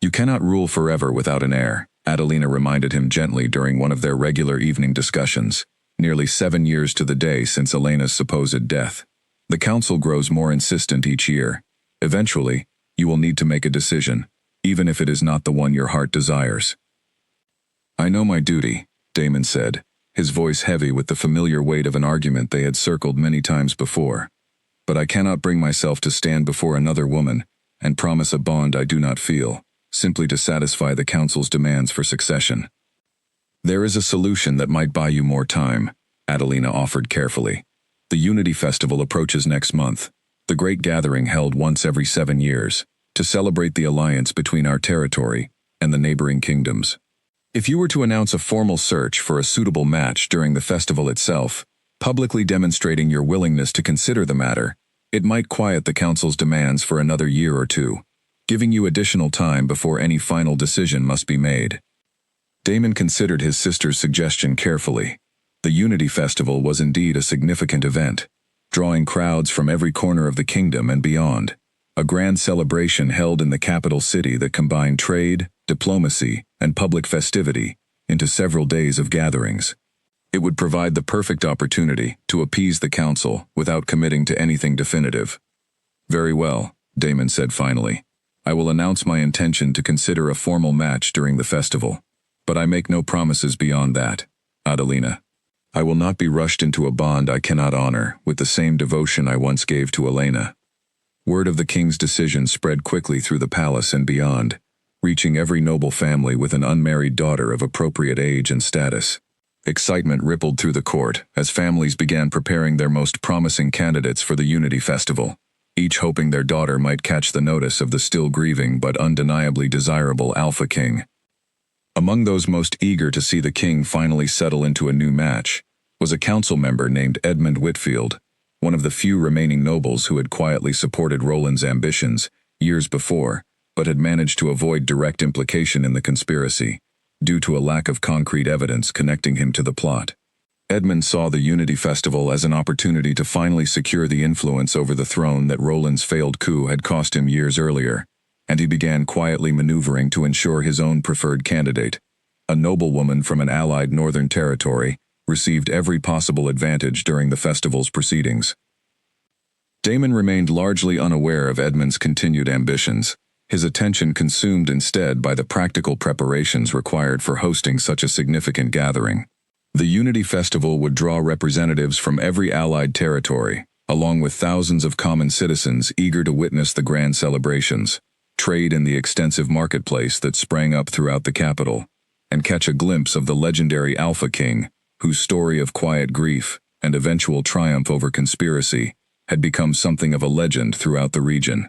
"You cannot rule forever without an heir," Adelina reminded him gently during one of their regular evening discussions, nearly 7 years to the day since Elena's supposed death. "The council grows more insistent each year. Eventually, you will need to make a decision, even if it is not the one your heart desires." "I know my duty," Damon said, his voice heavy with the familiar weight of an argument they had circled many times before. "But I cannot bring myself to stand before another woman and promise a bond I do not feel, simply to satisfy the council's demands for succession." "There is a solution that might buy you more time," Adelina offered carefully. "The Unity Festival approaches next month, the great gathering held once every 7 years, to celebrate the alliance between our territory and the neighboring kingdoms. If you were to announce a formal search for a suitable match during the festival itself, publicly demonstrating your willingness to consider the matter, it might quiet the council's demands for another year or two, giving you additional time before any final decision must be made." Damon considered his sister's suggestion carefully. The Unity Festival was indeed a significant event, drawing crowds from every corner of the kingdom and beyond, a grand celebration held in the capital city that combined trade, diplomacy, and public festivity into several days of gatherings. It would provide the perfect opportunity to appease the council without committing to anything definitive. "Very well," Damon said finally. "I will announce my intention to consider a formal match during the festival. But I make no promises beyond that, Adelina. I will not be rushed into a bond I cannot honor with the same devotion I once gave to Elena." Word of the king's decision spread quickly through the palace and beyond. reaching every noble family with an unmarried daughter of appropriate age and status. Excitement rippled through the court as families began preparing their most promising candidates for the Unity Festival, each hoping their daughter might catch the notice of the still grieving but undeniably desirable Alpha King. Among those most eager to see the king finally settle into a new match was a council member named Edmund Whitfield, one of the few remaining nobles who had quietly supported Roland's ambitions years before, but had managed to avoid direct implication in the conspiracy, due to a lack of concrete evidence connecting him to the plot. Edmund saw the Unity Festival as an opportunity to finally secure the influence over the throne that Roland's failed coup had cost him years earlier, and he began quietly maneuvering to ensure his own preferred candidate, a noblewoman from an allied northern territory, received every possible advantage during the festival's proceedings. Damon remained largely unaware of Edmund's continued ambitions, his attention consumed instead by the practical preparations required for hosting such a significant gathering. The Unity Festival would draw representatives from every allied territory, along with thousands of common citizens eager to witness the grand celebrations, trade in the extensive marketplace that sprang up throughout the capital, and catch a glimpse of the legendary Alpha King, whose story of quiet grief and eventual triumph over conspiracy had become something of a legend throughout the region.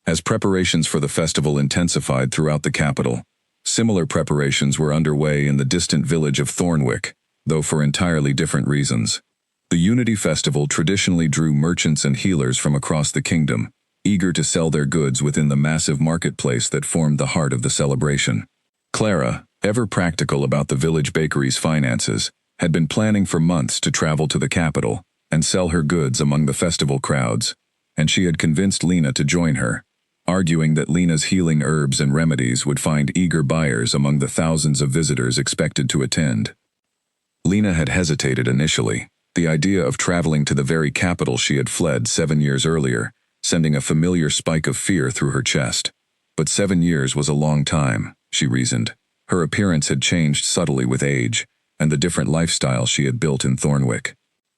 As preparations for the festival intensified throughout the capital, similar preparations were underway in the distant village of Thornwick, though for entirely different reasons. The Unity Festival traditionally drew merchants and healers from across the kingdom, eager to sell their goods within the massive marketplace that formed the heart of the celebration. Clara, ever practical about the village bakery's finances, had been planning for months to travel to the capital and sell her goods among the festival crowds, and she had convinced Lena to join her, arguing that Lena's healing herbs and remedies would find eager buyers among the thousands of visitors expected to attend. Lena had hesitated initially, the idea of traveling to the very capital she had fled 7 years earlier, sending a familiar spike of fear through her chest. But 7 years was a long time, she reasoned. Her appearance had changed subtly with age, and the different lifestyle she had built in Thornwick.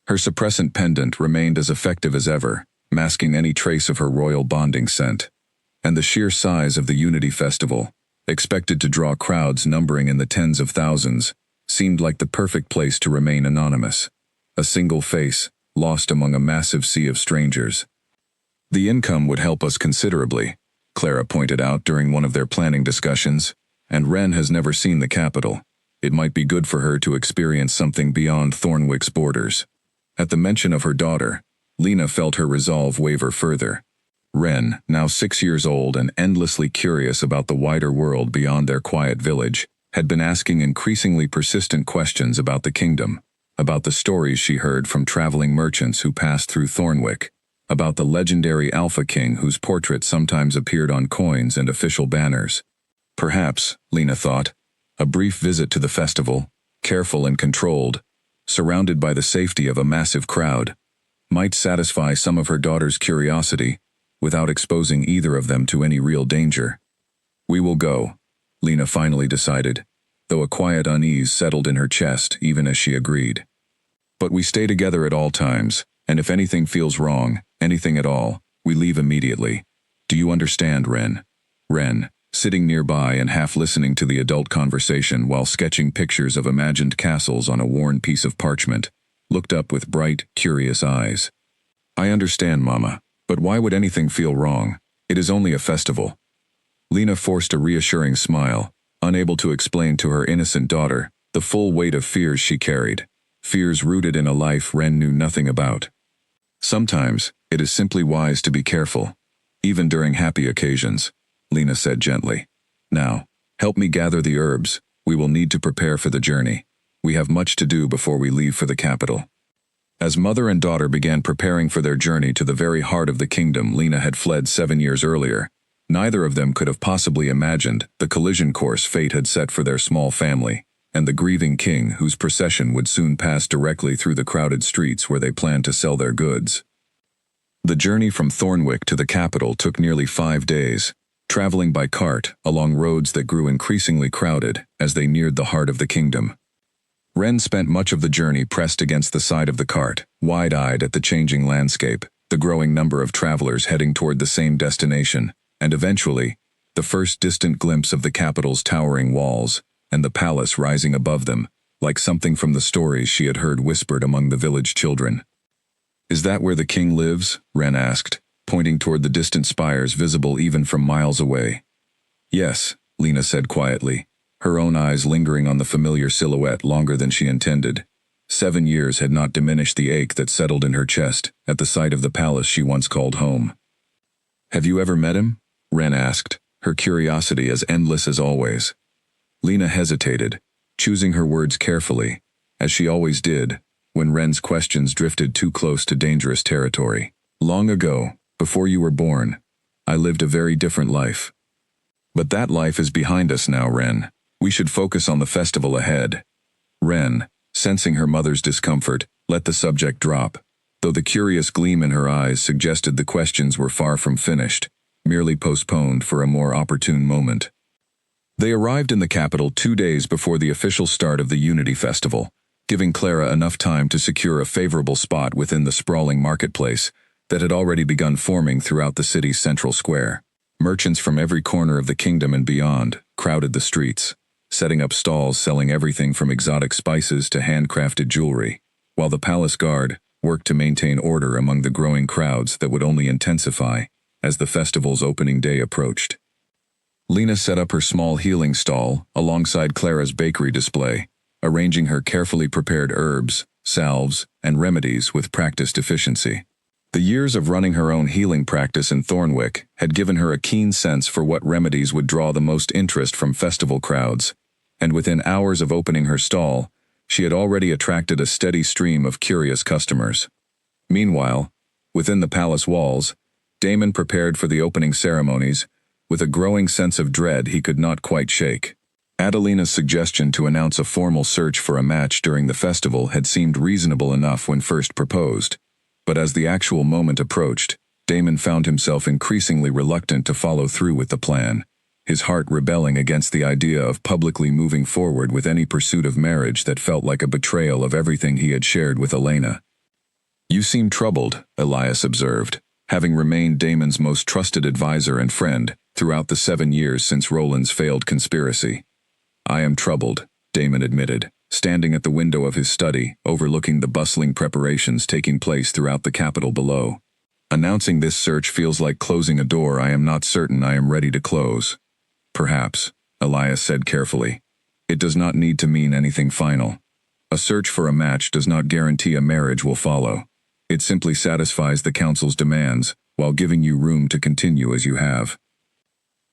Her suppressant pendant remained as effective as ever, masking any trace of her royal bonding scent. And the sheer size of the Unity Festival, expected to draw crowds numbering in the tens of thousands, seemed like the perfect place to remain anonymous. A single face, lost among a massive sea of strangers. The income would help us considerably, Clara pointed out during one of their planning discussions, and Wren has never seen the capital. It might be good for her to experience something beyond Thornwick's borders. At the mention of her daughter, Lena felt her resolve waver further. Wren, now 6 years old and endlessly curious about the wider world beyond their quiet village, had been asking increasingly persistent questions about the kingdom, about the stories she heard from traveling merchants who passed through Thornwick, about the legendary Alpha King whose portrait sometimes appeared on coins and official banners. Perhaps, Lena thought, a brief visit to the festival, careful and controlled, surrounded by the safety of a massive crowd, might satisfy some of her daughter's curiosity, without exposing either of them to any real danger. We will go, Lena finally decided, though a quiet unease settled in her chest even as she agreed. But we stay together at all times, and if anything feels wrong, anything at all, we leave immediately. Do you understand, Wren? Wren, sitting nearby and half listening to the adult conversation while sketching pictures of imagined castles on a worn piece of parchment, looked up with bright, curious eyes. I understand, Mama, but why would anything feel wrong? It is only a festival. Lena forced a reassuring smile, unable to explain to her innocent daughter the full weight of fears she carried, fears rooted in a life Wren knew nothing about. Sometimes, it is simply wise to be careful, even during happy occasions, Lena said gently. Now, help me gather the herbs. We will need to prepare for the journey. We have much to do before we leave for the capital. As mother and daughter began preparing for their journey to the very heart of the kingdom Lena had fled 7 years earlier, neither of them could have possibly imagined the collision course fate had set for their small family, and the grieving king whose procession would soon pass directly through the crowded streets where they planned to sell their goods. The journey from Thornwick to the capital took nearly 5 days, traveling by cart along roads that grew increasingly crowded as they neared the heart of the kingdom. Wren spent much of the journey pressed against the side of the cart, wide-eyed at the changing landscape, the growing number of travelers heading toward the same destination, and eventually, the first distant glimpse of the capital's towering walls, and the palace rising above them, like something from the stories she had heard whispered among the village children. "Is that where the king lives?" Wren asked, pointing toward the distant spires visible even from miles away. "Yes," Lena said quietly, her own eyes lingering on the familiar silhouette longer than she intended. 7 years had not diminished the ache that settled in her chest at the sight of the palace she once called home. "Have you ever met him?" Wren asked, her curiosity as endless as always. Lena hesitated, choosing her words carefully, as she always did, when Wren's questions drifted too close to dangerous territory. "Long ago, before you were born, I lived a very different life. But that life is behind us now, Wren. We should focus on the festival ahead." Wren, sensing her mother's discomfort, let the subject drop, though the curious gleam in her eyes suggested the questions were far from finished, merely postponed for a more opportune moment. They arrived in the capital 2 days before the official start of the Unity Festival, giving Clara enough time to secure a favorable spot within the sprawling marketplace that had already begun forming throughout the city's central square. Merchants from every corner of the kingdom and beyond crowded the streets, setting up stalls selling everything from exotic spices to handcrafted jewelry, while the palace guard worked to maintain order among the growing crowds that would only intensify as the festival's opening day approached. Lena set up her small healing stall alongside Clara's bakery display, arranging her carefully prepared herbs, salves, and remedies with practiced efficiency. The years of running her own healing practice in Thornwick had given her a keen sense for what remedies would draw the most interest from festival crowds, and within hours of opening her stall, she had already attracted a steady stream of curious customers. Meanwhile, within the palace walls, Damon prepared for the opening ceremonies, with a growing sense of dread he could not quite shake. Adelina's suggestion to announce a formal search for a match during the festival had seemed reasonable enough when first proposed, but as the actual moment approached, Damon found himself increasingly reluctant to follow through with the plan, his heart rebelling against the idea of publicly moving forward with any pursuit of marriage that felt like a betrayal of everything he had shared with Elena. "You seem troubled," Elias observed, having remained Damon's most trusted advisor and friend throughout the 7 years since Roland's failed conspiracy. "I am troubled," Damon admitted, standing at the window of his study, overlooking the bustling preparations taking place throughout the capital below. "Announcing this search feels like closing a door I am not certain I am ready to close." "Perhaps," Elias said carefully. "It does not need to mean anything final. A search for a match does not guarantee a marriage will follow. It simply satisfies the council's demands, while giving you room to continue as you have."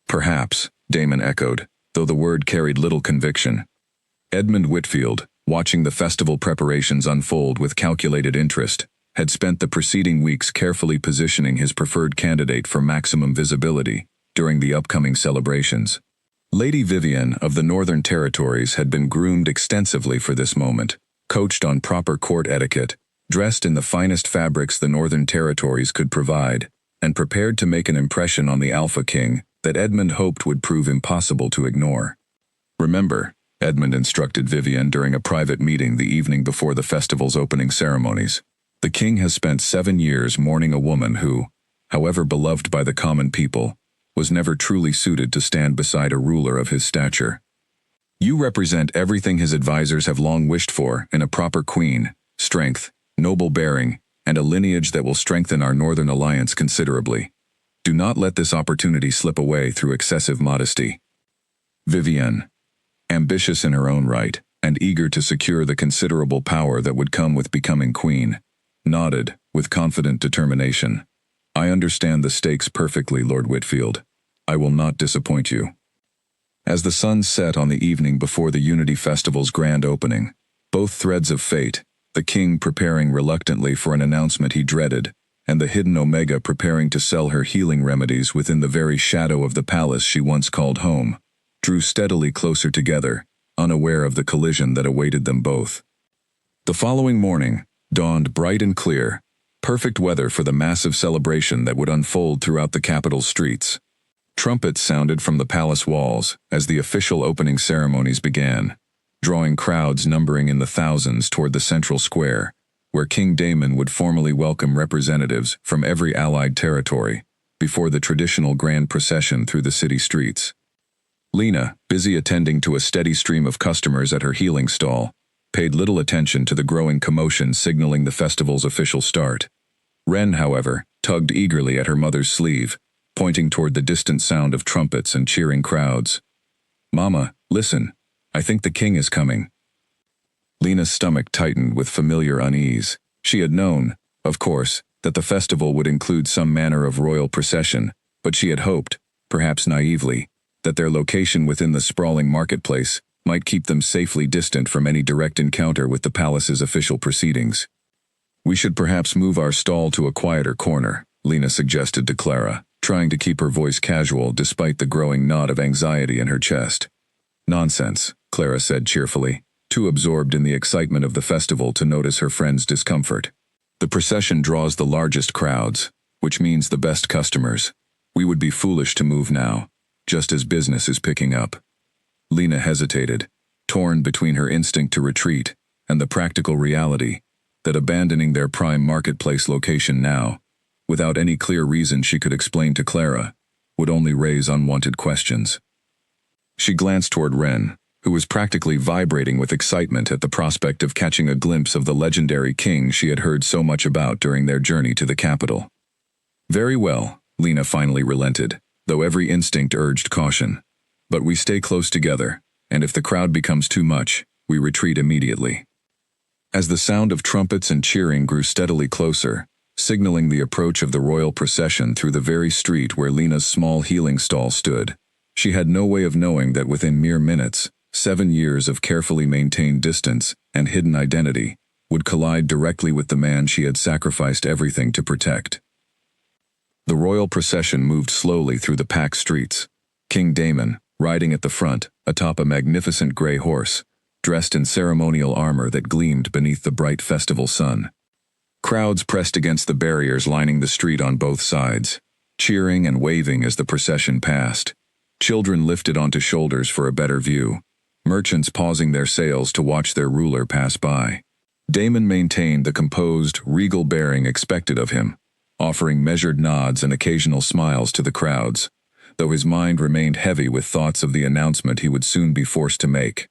"Perhaps," Damon echoed, though the word carried little conviction. Edmund Whitfield, watching the festival preparations unfold with calculated interest, had spent the preceding weeks carefully positioning his preferred candidate for maximum visibility during the upcoming celebrations. Lady Vivian of the Northern Territories had been groomed extensively for this moment, coached on proper court etiquette, dressed in the finest fabrics the Northern Territories could provide, and prepared to make an impression on the Alpha King that Edmund hoped would prove impossible to ignore. "Remember," Edmund instructed Vivian during a private meeting the evening before the festival's opening ceremonies, "the king has spent 7 years mourning a woman who, however beloved by the common people, was never truly suited to stand beside a ruler of his stature. You represent everything his advisors have long wished for in a proper queen: strength, noble bearing, and a lineage that will strengthen our northern alliance considerably. Do not let this opportunity slip away through excessive modesty." Vivian, ambitious in her own right, and eager to secure the considerable power that would come with becoming queen, nodded with confident determination. "I understand the stakes perfectly, Lord Whitfield. I will not disappoint you." As the sun set on the evening before the Unity Festival's grand opening, both threads of fate, the king preparing reluctantly for an announcement he dreaded, and the hidden Omega preparing to sell her healing remedies within the very shadow of the palace she once called home, drew steadily closer together, unaware of the collision that awaited them both. The following morning dawned bright and clear, perfect weather for the massive celebration that would unfold throughout the capital's streets. Trumpets sounded from the palace walls as the official opening ceremonies began, drawing crowds numbering in the thousands toward the central square, where King Damon would formally welcome representatives from every allied territory, before the traditional grand procession through the city streets. Lena, busy attending to a steady stream of customers at her healing stall, paid little attention to the growing commotion signaling the festival's official start. Ren, however, tugged eagerly at her mother's sleeve, pointing toward the distant sound of trumpets and cheering crowds. "Mama, listen. I think the king is coming." Lena's stomach tightened with familiar unease. She had known, of course, that the festival would include some manner of royal procession, but she had hoped, perhaps naively, that their location within the sprawling marketplace might keep them safely distant from any direct encounter with the palace's official proceedings. "We should perhaps move our stall to a quieter corner," Lena suggested to Clara, trying to keep her voice casual despite the growing knot of anxiety in her chest. "Nonsense," Clara said cheerfully, too absorbed in the excitement of the festival to notice her friend's discomfort. "The procession draws the largest crowds, which means the best customers. We would be foolish to move now, just as business is picking up." Lena hesitated, torn between her instinct to retreat and the practical reality that abandoning their prime marketplace location now, without any clear reason she could explain to Clara, would only raise unwanted questions. She glanced toward Ren, who was practically vibrating with excitement at the prospect of catching a glimpse of the legendary king she had heard so much about during their journey to the capital. "Very well," Lena finally relented, though every instinct urged caution. "But we stay close together, and if the crowd becomes too much, we retreat immediately." As the sound of trumpets and cheering grew steadily closer, signaling the approach of the royal procession through the very street where Lena's small healing stall stood, she had no way of knowing that within mere minutes, 7 years of carefully maintained distance and hidden identity would collide directly with the man she had sacrificed everything to protect. The royal procession moved slowly through the packed streets, King Daemon, riding at the front, atop a magnificent gray horse, dressed in ceremonial armor that gleamed beneath the bright festival sun. Crowds pressed against the barriers lining the street on both sides, cheering and waving as the procession passed. Children lifted onto shoulders for a better view, merchants pausing their sales to watch their ruler pass by. Daemon maintained the composed, regal bearing expected of him, offering measured nods and occasional smiles to the crowds, though his mind remained heavy with thoughts of the announcement he would soon be forced to make.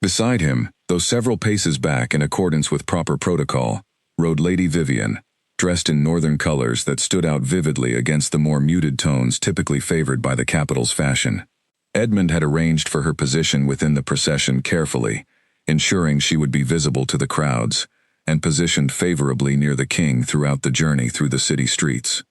Beside him, though several paces back in accordance with proper protocol, rode Lady Vivian, dressed in northern colors that stood out vividly against the more muted tones typically favored by the capital's fashion. Edmund had arranged for her position within the procession carefully, ensuring she would be visible to the crowds, and positioned favorably near the king throughout the journey through the city streets.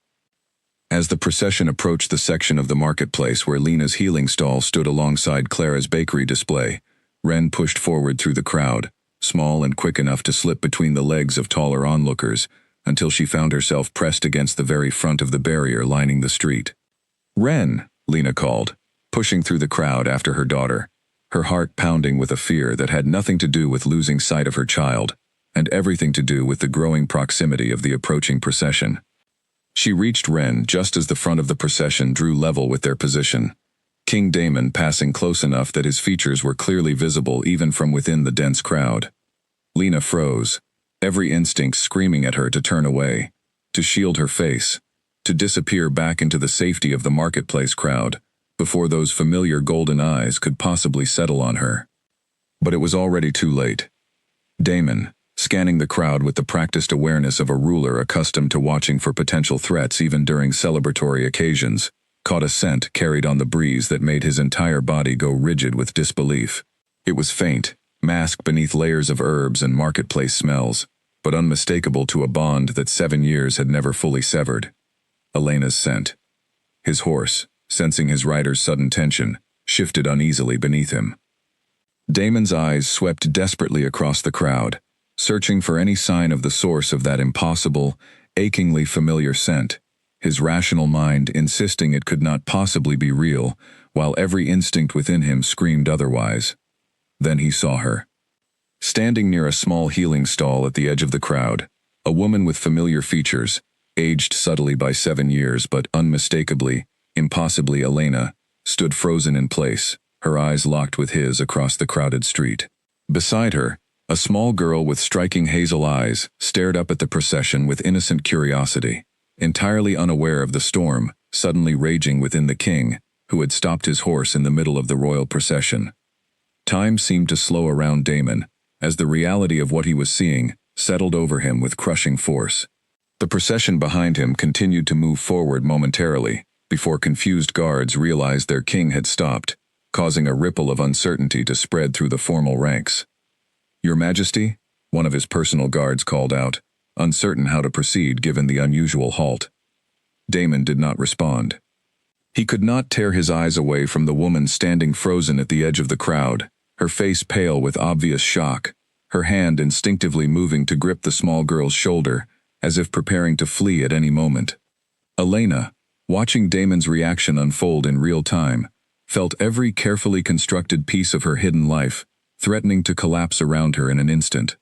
As the procession approached the section of the marketplace where Lena's healing stall stood alongside Clara's bakery display, Ren pushed forward through the crowd, small and quick enough to slip between the legs of taller onlookers, until she found herself pressed against the very front of the barrier lining the street. "Ren," Lena called, pushing through the crowd after her daughter, her heart pounding with a fear that had nothing to do with losing sight of her child, and everything to do with the growing proximity of the approaching procession. She reached Ren just as the front of the procession drew level with their position, King Daemon passing close enough that his features were clearly visible even from within the dense crowd. Lena froze, every instinct screaming at her to turn away, to shield her face, to disappear back into the safety of the marketplace crowd, before those familiar golden eyes could possibly settle on her. But it was already too late. Daemon, scanning the crowd with the practiced awareness of a ruler accustomed to watching for potential threats even during celebratory occasions, caught a scent carried on the breeze that made his entire body go rigid with disbelief. It was faint, masked beneath layers of herbs and marketplace smells, but unmistakable to a bond that 7 years had never fully severed. Elena's scent. His horse, sensing his rider's sudden tension, shifted uneasily beneath him. Daemon's eyes swept desperately across the crowd, searching for any sign of the source of that impossible, achingly familiar scent, his rational mind insisting it could not possibly be real, while every instinct within him screamed otherwise. Then he saw her. Standing near a small healing stall at the edge of the crowd, a woman with familiar features, aged subtly by 7 years but unmistakably, impossibly Elena, stood frozen in place, her eyes locked with his across the crowded street. Beside her, a small girl with striking hazel eyes stared up at the procession with innocent curiosity. entirely unaware of the storm suddenly raging within the king, who had stopped his horse in the middle of the royal procession. Time seemed to slow around Daemon, as the reality of what he was seeing settled over him with crushing force. The procession behind him continued to move forward momentarily, before confused guards realized their king had stopped, causing a ripple of uncertainty to spread through the formal ranks. "Your Majesty?" one of his personal guards called out, uncertain how to proceed given the unusual halt. Daemon did not respond. He could not tear his eyes away from the woman standing frozen at the edge of the crowd, her face pale with obvious shock, her hand instinctively moving to grip the small girl's shoulder, as if preparing to flee at any moment. Elena, watching Daemon's reaction unfold in real time, felt every carefully constructed piece of her hidden life threatening to collapse around her in an instant.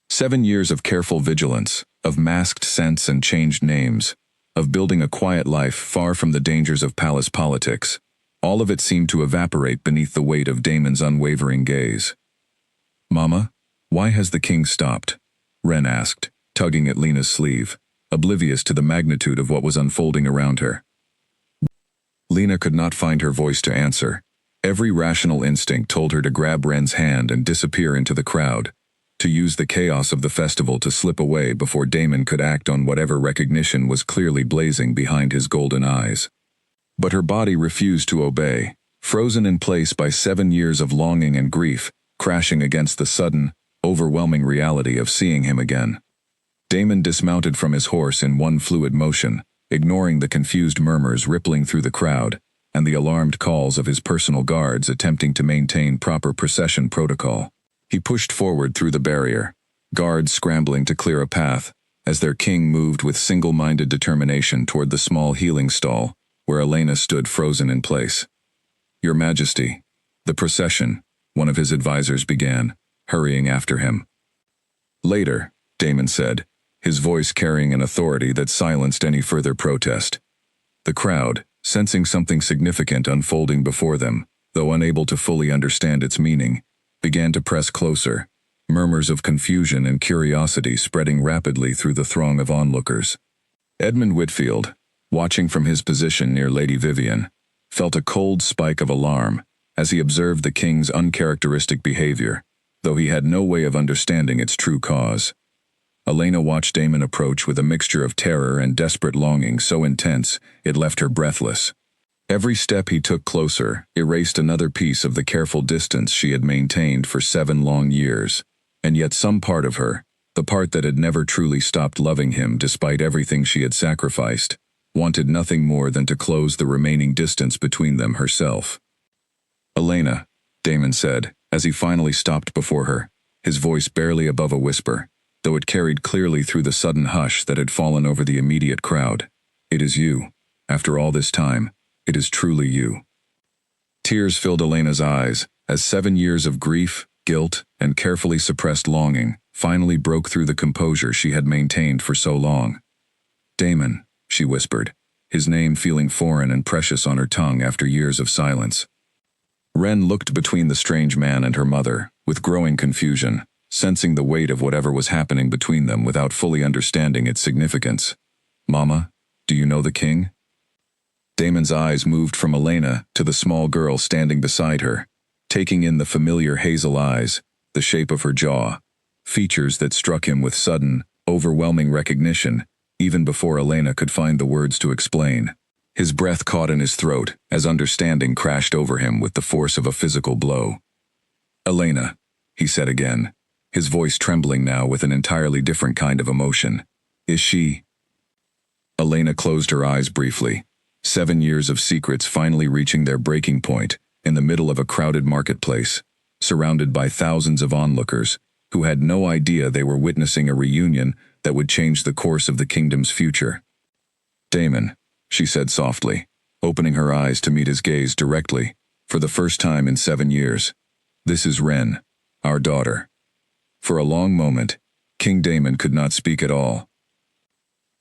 7 years of careful vigilance, of masked scents and changed names, of building a quiet life far from the dangers of palace politics, all of it seemed to evaporate beneath the weight of Daemon's unwavering gaze. "Mama, why has the king stopped?" Ren asked, tugging at Lena's sleeve, oblivious to the magnitude of what was unfolding around her. Lena could not find her voice to answer. Every rational instinct told her to grab Ren's hand and disappear into the crowd, to use the chaos of the festival to slip away before Daemon could act on whatever recognition was clearly blazing behind his golden eyes. But her body refused to obey, frozen in place by 7 years of longing and grief, crashing against the sudden, overwhelming reality of seeing him again. Daemon dismounted from his horse in one fluid motion, ignoring the confused murmurs rippling through the crowd, and the alarmed calls of his personal guards attempting to maintain proper procession protocol. He pushed forward through the barrier, guards scrambling to clear a path, as their king moved with single-minded determination toward the small healing stall, where Elena stood frozen in place. "Your Majesty." "The procession," one of his advisors began, hurrying after him. "Later," Daemon said, his voice carrying an authority that silenced any further protest. The crowd, sensing something significant unfolding before them, though unable to fully understand its meaning, began to press closer, murmurs of confusion and curiosity spreading rapidly through the throng of onlookers. Edmund Whitfield, watching from his position near Lady Vivian, felt a cold spike of alarm as he observed the king's uncharacteristic behavior, though he had no way of understanding its true cause. Elena watched Daemon approach with a mixture of terror and desperate longing so intense it left her breathless. Every step he took closer erased another piece of the careful distance she had maintained for 7 long years, and yet some part of her, the part that had never truly stopped loving him despite everything she had sacrificed, wanted nothing more than to close the remaining distance between them herself. "Elena," Daemon said, as he finally stopped before her, his voice barely above a whisper, though it carried clearly through the sudden hush that had fallen over the immediate crowd. "It is you. After all this time, it is truly you." Tears filled Elena's eyes, as 7 years of grief, guilt, and carefully suppressed longing finally broke through the composure she had maintained for so long. "Daemon," she whispered, his name feeling foreign and precious on her tongue after years of silence. Ren looked between the strange man and her mother, with growing confusion, sensing the weight of whatever was happening between them without fully understanding its significance. "Mama, do you know the king?" Daemon's eyes moved from Elena to the small girl standing beside her, taking in the familiar hazel eyes, the shape of her jaw, features that struck him with sudden, overwhelming recognition, even before Elena could find the words to explain. His breath caught in his throat as understanding crashed over him with the force of a physical blow. "Elena," he said again, his voice trembling now with an entirely different kind of emotion. "Is she?" Elena closed her eyes briefly, 7 years of secrets finally reaching their breaking point in the middle of a crowded marketplace, surrounded by thousands of onlookers who had no idea they were witnessing a reunion that would change the course of the kingdom's future. "Daemon," she said softly, opening her eyes to meet his gaze directly, for the first time in 7 years. "This is Ren, our daughter." For a long moment, King Daemon could not speak at all.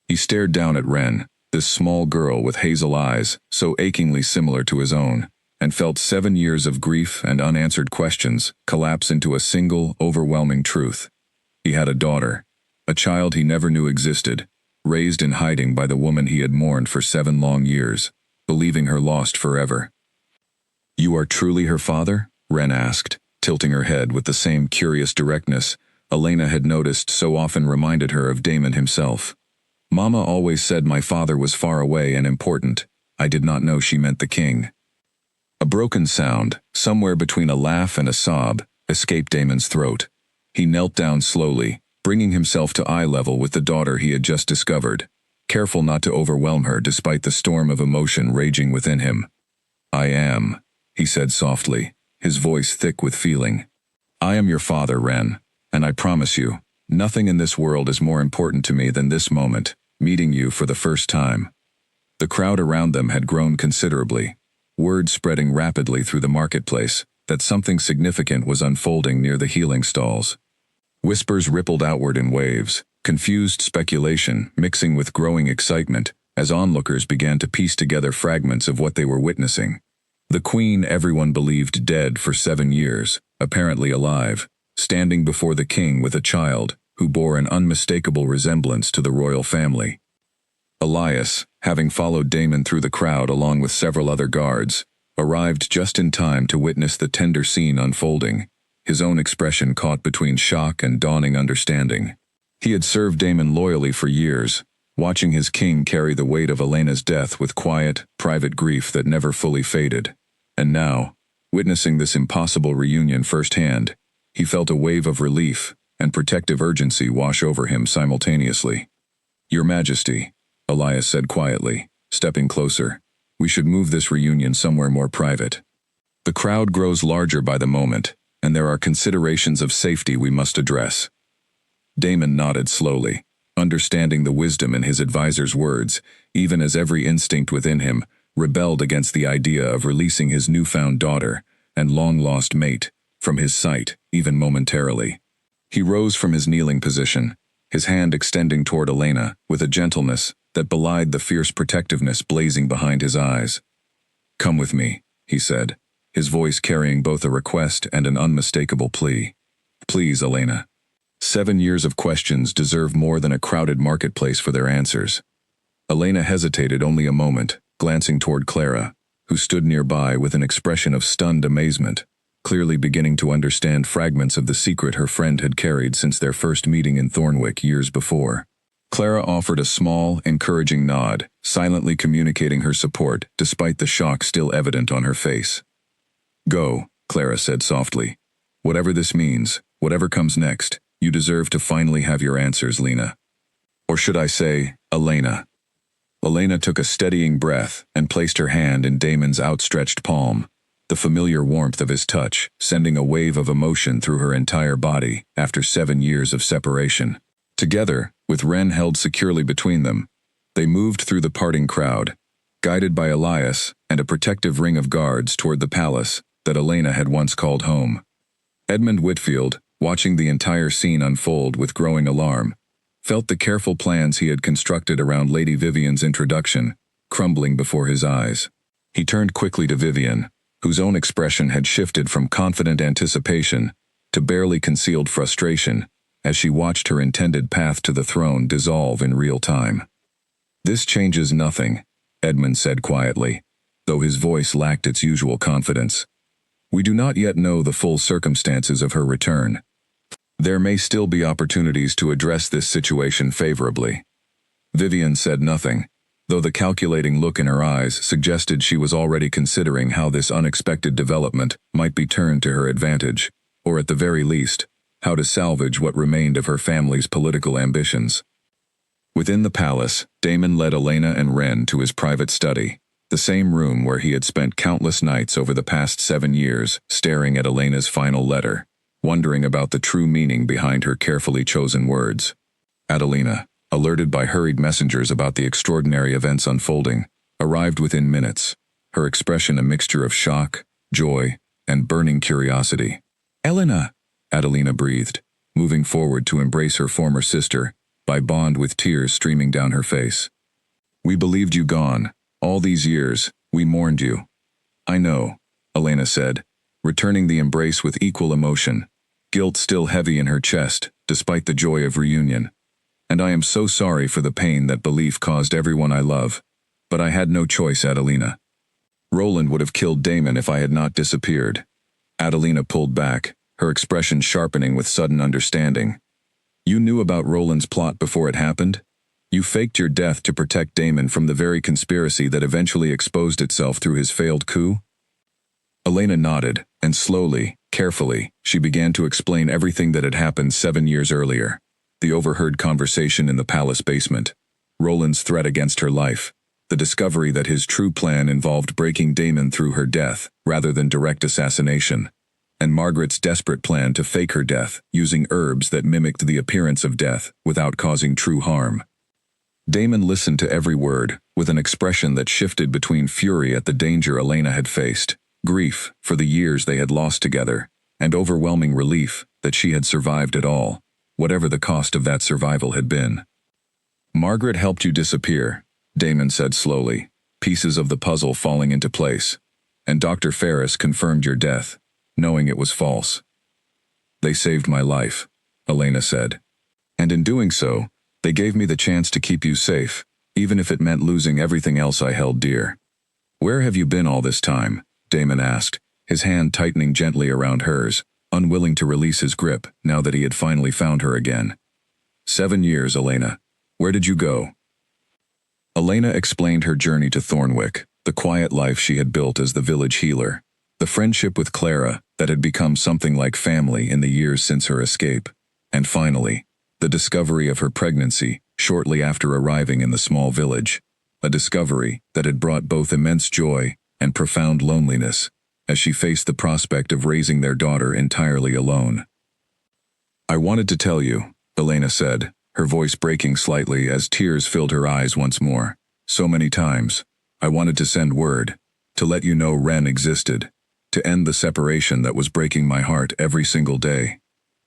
He stared down at Ren, this small girl with hazel eyes so achingly similar to his own, and felt 7 years of grief and unanswered questions collapse into a single, overwhelming truth. He had a daughter, a child he never knew existed, raised in hiding by the woman he had mourned for 7 long years, believing her lost forever. "You are truly her father?" Ren asked, tilting her head with the same curious directness Elena had noticed so often reminded her of Damon himself. "Mama always said my father was far away and important. I did not know she meant the king." A broken sound, somewhere between a laugh and a sob, escaped Damon's throat. He knelt down slowly, bringing himself to eye level with the daughter he had just discovered, careful not to overwhelm her despite the storm of emotion raging within him. "I am," he said softly, his voice thick with feeling. "I am your father, Ren, and I promise you, nothing in this world is more important to me than this moment, meeting you for the first time." The crowd around them had grown considerably, word spreading rapidly through the marketplace that something significant was unfolding near the healing stalls. Whispers rippled outward in waves, confused speculation mixing with growing excitement as onlookers began to piece together fragments of what they were witnessing. The queen everyone believed dead for 7 years, apparently alive, standing before the king with a child who bore an unmistakable resemblance to the royal family. Elias, having followed Damon through the crowd along with several other guards, arrived just in time to witness the tender scene unfolding, his own expression caught between shock and dawning understanding. He had served Damon loyally for years, watching his king carry the weight of Elena's death with quiet, private grief that never fully faded. And now, witnessing this impossible reunion firsthand, he felt a wave of relief and protective urgency wash over him simultaneously. "Your Majesty," Elias said quietly, stepping closer, "we should move this reunion somewhere more private. The crowd grows larger by the moment, and there are considerations of safety we must address." Damon nodded slowly, understanding the wisdom in his advisor's words, even as every instinct within him rebelled against the idea of releasing his newfound daughter and long-lost mate from his sight, even momentarily. He rose from his kneeling position, his hand extending toward Elena with a gentleness that belied the fierce protectiveness blazing behind his eyes. "Come with me," he said, his voice carrying both a request and an unmistakable plea. "Please, Elena." 7 years of questions deserve more than a crowded marketplace for their answers. Elena hesitated only a moment, glancing toward Clara, who stood nearby with an expression of stunned amazement, clearly beginning to understand fragments of the secret her friend had carried since their first meeting in Thornwick years before. Clara offered a small, encouraging nod, silently communicating her support despite the shock still evident on her face. "Go," Clara said softly. "Whatever this means, whatever comes next, you deserve to finally have your answers, Lena. Or should I say, Elena." Elena took a steadying breath and placed her hand in Damon's outstretched palm, the familiar warmth of his touch sending a wave of emotion through her entire body after 7 years of separation. Together, with Ren held securely between them, they moved through the parting crowd, guided by Elias and a protective ring of guards toward the palace that Elena had once called home. Edmund Whitfield, watching the entire scene unfold with growing alarm, felt the careful plans he had constructed around Lady Vivian's introduction crumbling before his eyes. He turned quickly to Vivian, whose own expression had shifted from confident anticipation to barely concealed frustration as she watched her intended path to the throne dissolve in real time. "This changes nothing," Edmund said quietly, though his voice lacked its usual confidence. "We do not yet know the full circumstances of her return. There may still be opportunities to address this situation favorably." Vivian said nothing, though the calculating look in her eyes suggested she was already considering how this unexpected development might be turned to her advantage, or at the very least, how to salvage what remained of her family's political ambitions. Within the palace, Damon led Elena and Ren to his private study, the same room where he had spent countless nights over the past 7 years staring at Elena's final letter, wondering about the true meaning behind her carefully chosen words. Adelina, alerted by hurried messengers about the extraordinary events unfolding, arrived within minutes, her expression a mixture of shock, joy, and burning curiosity. "Elena," Adelina breathed, moving forward to embrace her former sister, by bond with tears streaming down her face. "We believed you gone. All these years, we mourned you." "I know," Elena said, returning the embrace with equal emotion, guilt still heavy in her chest, despite the joy of reunion. and I am so sorry for the pain that belief caused everyone I love. But I had no choice, Adelina. Roland would have killed Damon if I had not disappeared. Adelina pulled back, her expression sharpening with sudden understanding. You knew about Roland's plot before it happened? You faked your death to protect Damon from the very conspiracy that eventually exposed itself through his failed coup? Elena nodded, and slowly, carefully, she began to explain everything that had happened 7 years earlier. The overheard conversation in the palace basement, Roland's threat against her life, the discovery that his true plan involved breaking Damon through her death rather than direct assassination, and Margaret's desperate plan to fake her death using herbs that mimicked the appearance of death without causing true harm. Damon listened to every word, with an expression that shifted between fury at the danger Elena had faced, grief for the years they had lost together, and overwhelming relief that she had survived it all, whatever the cost of that survival had been. Margaret helped you disappear, Damon said slowly, pieces of the puzzle falling into place, and Dr. Ferris confirmed your death, knowing it was false. They saved my life, Elena said. And in doing so, they gave me the chance to keep you safe, even if it meant losing everything else I held dear. Where have you been all this time? Damon asked, his hand tightening gently around hers, unwilling to release his grip now that he had finally found her again. 7 years, Elena. Where did you go? Elena explained her journey to Thornwick, the quiet life she had built as the village healer, the friendship with Clara that had become something like family in the years since her escape, and finally, the discovery of her pregnancy shortly after arriving in the small village, a discovery that had brought both immense joy and profound loneliness as she faced the prospect of raising their daughter entirely alone. I wanted to tell you, Elena said, her voice breaking slightly as tears filled her eyes once more. So many times, I wanted to send word, to let you know Ren existed, to end the separation that was breaking my heart every single day.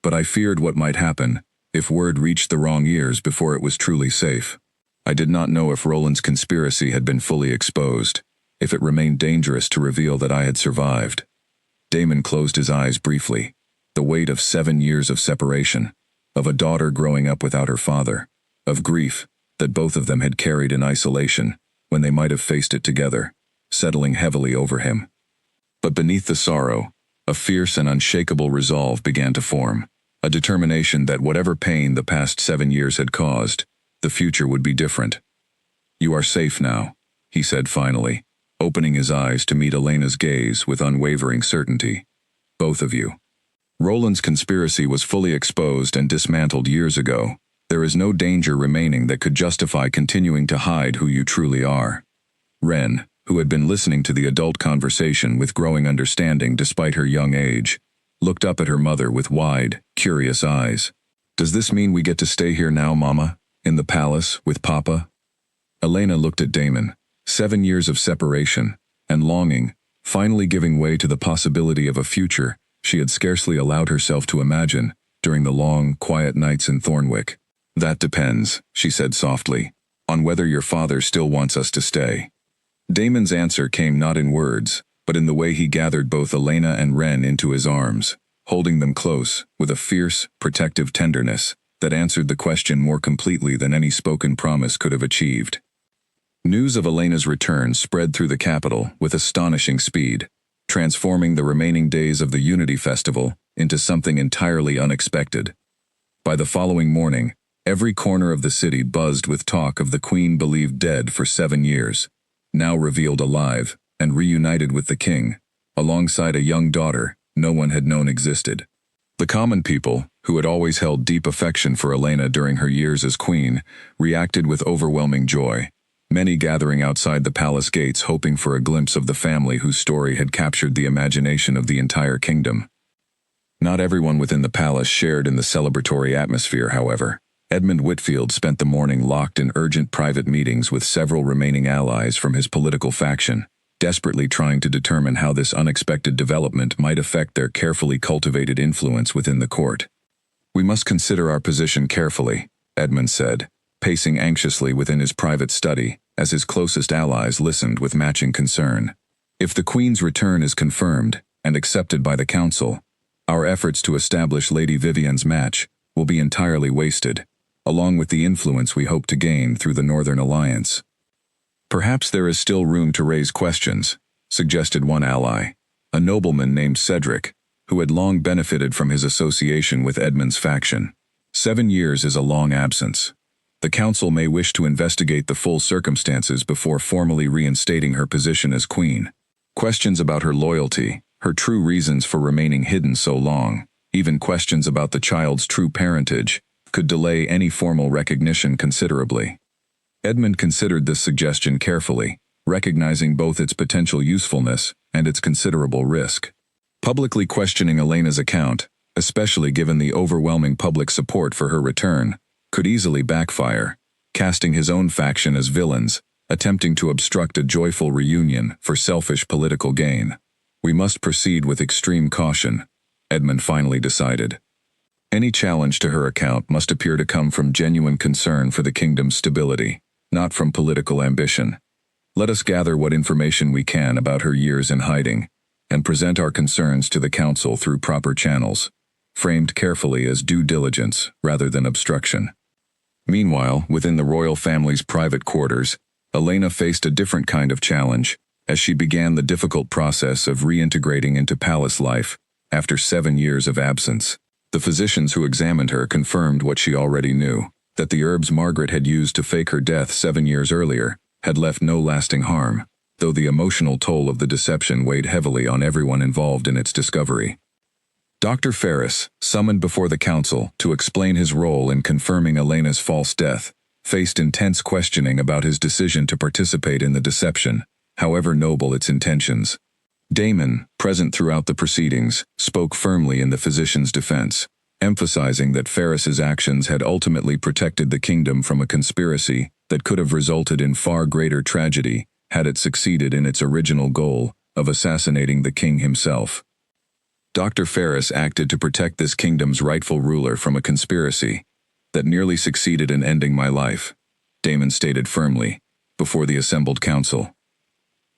But I feared what might happen if word reached the wrong ears before it was truly safe. I did not know if Roland's conspiracy had been fully exposed, if it remained dangerous to reveal that I had survived. Damon closed his eyes briefly, the weight of 7 years of separation, of a daughter growing up without her father, of grief that both of them had carried in isolation when they might have faced it together, settling heavily over him. But beneath the sorrow, a fierce and unshakable resolve began to form, a determination that whatever pain the past 7 years had caused, the future would be different. You are safe now, he said finally, opening his eyes to meet Elena's gaze with unwavering certainty. Both of you. Roland's conspiracy was fully exposed and dismantled years ago. There is no danger remaining that could justify continuing to hide who you truly are. Ren, who had been listening to the adult conversation with growing understanding despite her young age, looked up at her mother with wide, curious eyes. Does this mean we get to stay here now, Mama? In the palace, with Papa? Elena looked at Damon. 7 years of separation, and longing, finally giving way to the possibility of a future she had scarcely allowed herself to imagine during the long, quiet nights in Thornwick. That depends, she said softly, on whether your father still wants us to stay. Damon's answer came not in words, but in the way he gathered both Elena and Ren into his arms, holding them close with a fierce, protective tenderness that answered the question more completely than any spoken promise could have achieved. News of Elena's return spread through the capital with astonishing speed, transforming the remaining days of the Unity Festival into something entirely unexpected. By the following morning, every corner of the city buzzed with talk of the Queen believed dead for 7 years, now revealed alive and reunited with the king, alongside a young daughter no one had known existed. The common people, who had always held deep affection for Elena during her years as queen, reacted with overwhelming joy, many gathering outside the palace gates hoping for a glimpse of the family whose story had captured the imagination of the entire kingdom. Not everyone within the palace shared in the celebratory atmosphere, however. Edmund Whitfield spent the morning locked in urgent private meetings with several remaining allies from his political faction, desperately trying to determine how this unexpected development might affect their carefully cultivated influence within the court. We must consider our position carefully, Edmund said, pacing anxiously within his private study as his closest allies listened with matching concern. If the Queen's return is confirmed and accepted by the Council, our efforts to establish Lady Vivian's match will be entirely wasted. along with the influence we hope to gain through the Northern Alliance. Perhaps there is still room to raise questions, suggested one ally, a nobleman named Cedric, who had long benefited from his association with Edmund's faction. 7 years is a long absence. The council may wish to investigate the full circumstances before formally reinstating her position as queen. Questions about her loyalty, her true reasons for remaining hidden so long, even questions about the child's true parentage, could delay any formal recognition considerably. Edmund considered this suggestion carefully, recognizing both its potential usefulness and its considerable risk. Publicly questioning Elena's account, especially given the overwhelming public support for her return, could easily backfire, casting his own faction as villains, attempting to obstruct a joyful reunion for selfish political gain. We must proceed with extreme caution, Edmund finally decided. Any challenge to her account must appear to come from genuine concern for the kingdom's stability, not from political ambition. Let us gather what information we can about her years in hiding, and present our concerns to the council through proper channels, framed carefully as due diligence rather than obstruction. Meanwhile, within the royal family's private quarters, Elena faced a different kind of challenge as she began the difficult process of reintegrating into palace life after 7 years of absence. The physicians who examined her confirmed what she already knew, that the herbs Margaret had used to fake her death 7 years earlier had left no lasting harm, though the emotional toll of the deception weighed heavily on everyone involved in its discovery. Dr. Ferris, summoned before the council to explain his role in confirming Elena's false death, faced intense questioning about his decision to participate in the deception, however noble its intentions. Damon, present throughout the proceedings, spoke firmly in the physician's defense, emphasizing that Ferris's actions had ultimately protected the kingdom from a conspiracy that could have resulted in far greater tragedy had it succeeded in its original goal of assassinating the king himself. Dr. Ferris acted to protect this kingdom's rightful ruler from a conspiracy that nearly succeeded in ending my life, Damon stated firmly, before the assembled council.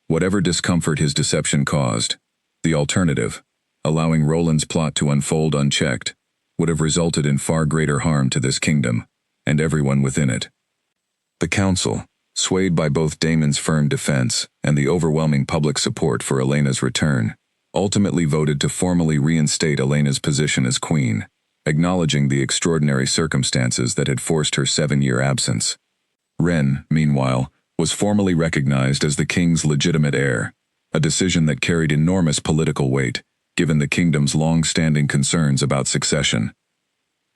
Whatever discomfort his deception caused, the alternative, allowing Roland's plot to unfold unchecked, would have resulted in far greater harm to this kingdom, and everyone within it. The council, swayed by both Damon's firm defense and the overwhelming public support for Elena's return, ultimately voted to formally reinstate Elena's position as queen, acknowledging the extraordinary circumstances that had forced her 7-year absence. Ren, meanwhile, was formally recognized as the king's legitimate heir, a decision that carried enormous political weight, given the kingdom's long-standing concerns about succession.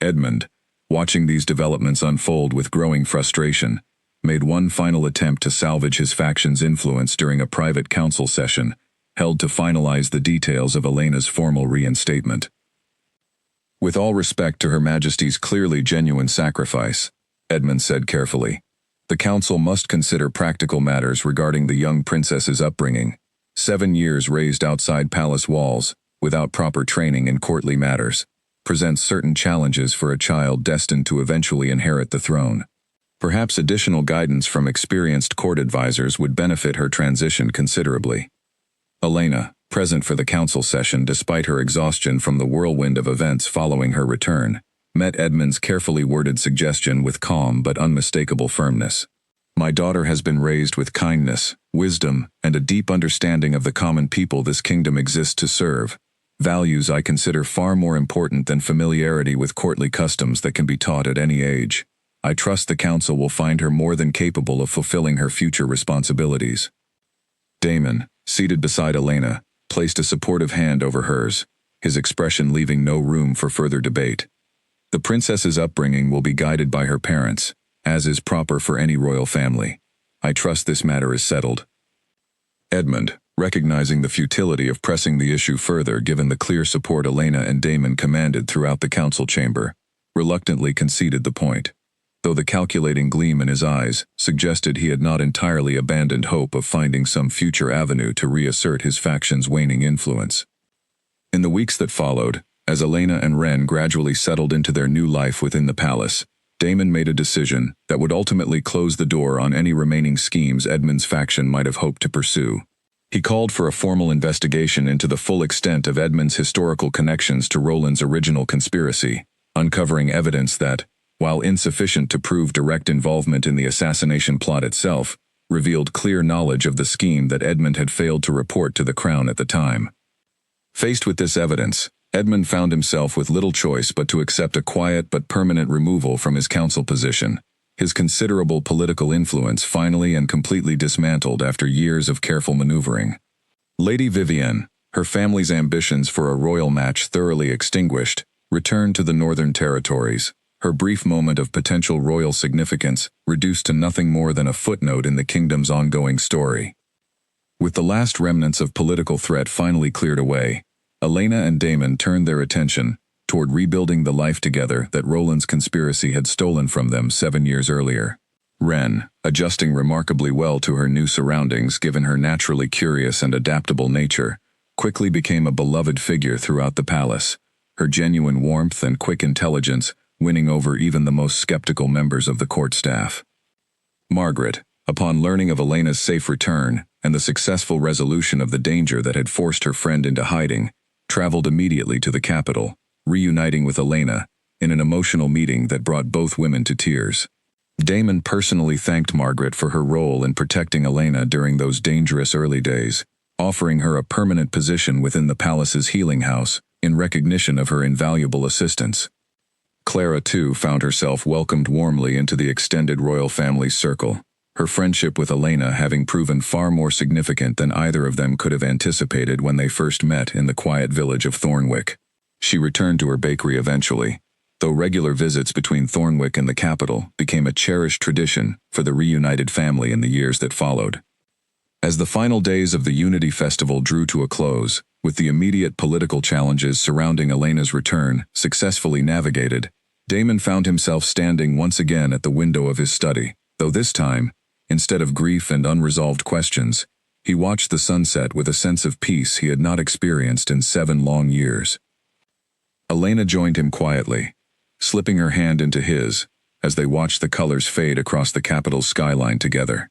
Edmund, watching these developments unfold with growing frustration, made one final attempt to salvage his faction's influence during a private council session held to finalize the details of Elena's formal reinstatement. With all respect to Her Majesty's clearly genuine sacrifice, Edmund said carefully, the council must consider practical matters regarding the young princess's upbringing. 7 years raised outside palace walls, without proper training in courtly matters, presents certain challenges for a child destined to eventually inherit the throne. Perhaps additional guidance from experienced court advisors would benefit her transition considerably. Elena, present for the council session despite her exhaustion from the whirlwind of events following her return, met Edmund's carefully worded suggestion with calm but unmistakable firmness. My daughter has been raised with kindness, wisdom, and a deep understanding of the common people this kingdom exists to serve, values I consider far more important than familiarity with courtly customs that can be taught at any age. I trust the council will find her more than capable of fulfilling her future responsibilities. Damon, seated beside Elena, placed a supportive hand over hers, his expression leaving no room for further debate. The princess's upbringing will be guided by her parents, as is proper for any royal family. I trust this matter is settled. Edmund, recognizing the futility of pressing the issue further given the clear support Elena and Damon commanded throughout the council chamber, reluctantly conceded the point, though the calculating gleam in his eyes suggested he had not entirely abandoned hope of finding some future avenue to reassert his faction's waning influence. In the weeks that followed, as Elena and Ren gradually settled into their new life within the palace, Damon made a decision that would ultimately close the door on any remaining schemes Edmund's faction might have hoped to pursue. He called for a formal investigation into the full extent of Edmund's historical connections to Roland's original conspiracy, uncovering evidence that, while insufficient to prove direct involvement in the assassination plot itself, revealed clear knowledge of the scheme that Edmund had failed to report to the Crown at the time. Faced with this evidence, Edmund found himself with little choice but to accept a quiet but permanent removal from his council position, his considerable political influence finally and completely dismantled after years of careful maneuvering. Lady Vivienne, her family's ambitions for a royal match thoroughly extinguished, returned to the Northern Territories, her brief moment of potential royal significance reduced to nothing more than a footnote in the kingdom's ongoing story. With the last remnants of political threat finally cleared away, Elena and Daemon turned their attention toward rebuilding the life together that Roland's conspiracy had stolen from them 7 years earlier. Ren, adjusting remarkably well to her new surroundings given her naturally curious and adaptable nature, quickly became a beloved figure throughout the palace, her genuine warmth and quick intelligence winning over even the most skeptical members of the court staff. Margaret, upon learning of Elena's safe return and the successful resolution of the danger that had forced her friend into hiding, traveled immediately to the capital, reuniting with Elena in an emotional meeting that brought both women to tears. Daemon personally thanked Margaret for her role in protecting Elena during those dangerous early days, offering her a permanent position within the palace's healing house in recognition of her invaluable assistance. Clara, too, found herself welcomed warmly into the extended royal family's circle, her friendship with Elena having proven far more significant than either of them could have anticipated when they first met in the quiet village of Thornwick. She returned to her bakery eventually, though regular visits between Thornwick and the capital became a cherished tradition for the reunited family in the years that followed. As the final days of the Unity Festival drew to a close, with the immediate political challenges surrounding Elena's return successfully navigated, Daemon found himself standing once again at the window of his study, though this time, instead of grief and unresolved questions, he watched the sunset with a sense of peace he had not experienced in 7 long years. Elena joined him quietly, slipping her hand into his, as they watched the colors fade across the capital's skyline together.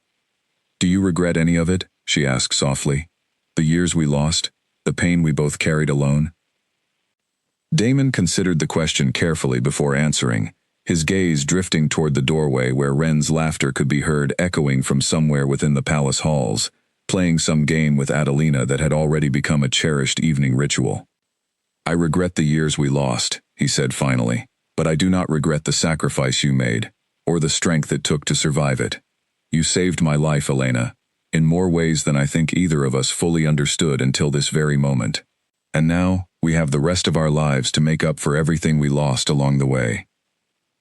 "Do you regret any of it?" she asked softly. "The years we lost? The pain we both carried alone?" Daemon considered the question carefully before answering, his gaze drifting toward the doorway where Ren's laughter could be heard echoing from somewhere within the palace halls, playing some game with Adelina that had already become a cherished evening ritual. "I regret the years we lost," he said finally, "but I do not regret the sacrifice you made, or the strength it took to survive it. You saved my life, Elena, in more ways than I think either of us fully understood until this very moment. And now, we have the rest of our lives to make up for everything we lost along the way."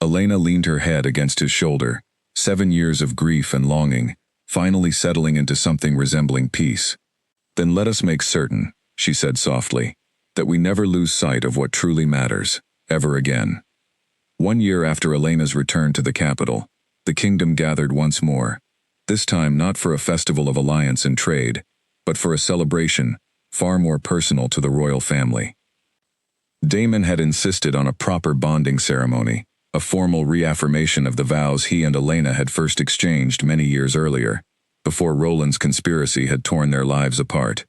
Elena leaned her head against his shoulder, 7 years of grief and longing, finally settling into something resembling peace. "Then let us make certain," she said softly, "that we never lose sight of what truly matters, ever again." 1 year after Elena's return to the capital, the kingdom gathered once more, this time not for a festival of alliance and trade, but for a celebration far more personal to the royal family. Daemon had insisted on a proper bonding ceremony, a formal reaffirmation of the vows he and Elena had first exchanged many years earlier, before Roland's conspiracy had torn their lives apart.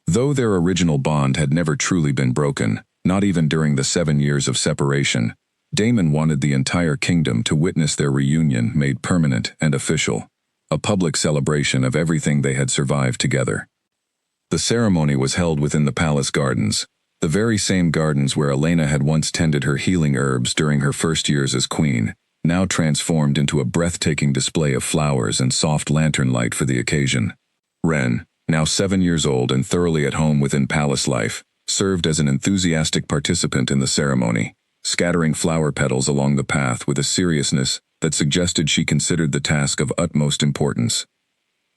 Though their original bond had never truly been broken, not even during the 7 years of separation, Daemon wanted the entire kingdom to witness their reunion made permanent and official, a public celebration of everything they had survived together. The ceremony was held within the palace gardens, the very same gardens where Elena had once tended her healing herbs during her first years as queen, now transformed into a breathtaking display of flowers and soft lantern light for the occasion. Ren, now 7 years old and thoroughly at home within palace life, served as an enthusiastic participant in the ceremony, scattering flower petals along the path with a seriousness that suggested she considered the task of utmost importance.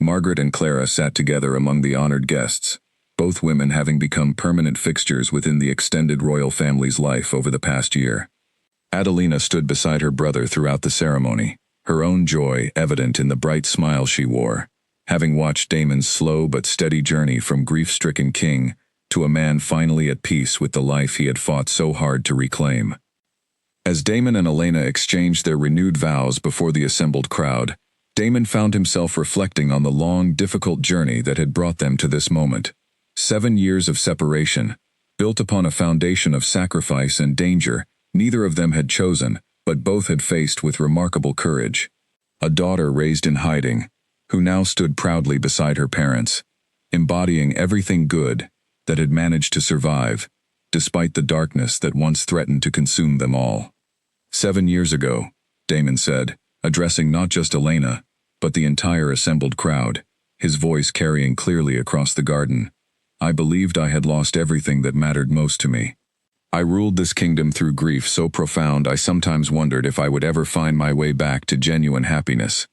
Margaret and Clara sat together among the honored guests, both women having become permanent fixtures within the extended royal family's life over the past year. Adelina stood beside her brother throughout the ceremony, her own joy evident in the bright smile she wore, having watched Daemon's slow but steady journey from grief-stricken king to a man finally at peace with the life he had fought so hard to reclaim. As Daemon and Elena exchanged their renewed vows before the assembled crowd, Daemon found himself reflecting on the long, difficult journey that had brought them to this moment. 7 years of separation, built upon a foundation of sacrifice and danger neither of them had chosen, but but both had faced with remarkable courage. A daughter raised in hiding, who now stood proudly beside her parents, embodying everything good that had managed to survive, despite the darkness that once threatened to consume them all. 7 years ago, Daemon said, addressing not just Elena, but the entire assembled crowd, his voice carrying clearly across the garden, I believed I had lost everything that mattered most to me. I ruled this kingdom through grief so profound I sometimes wondered if I would ever find my way back to genuine happiness.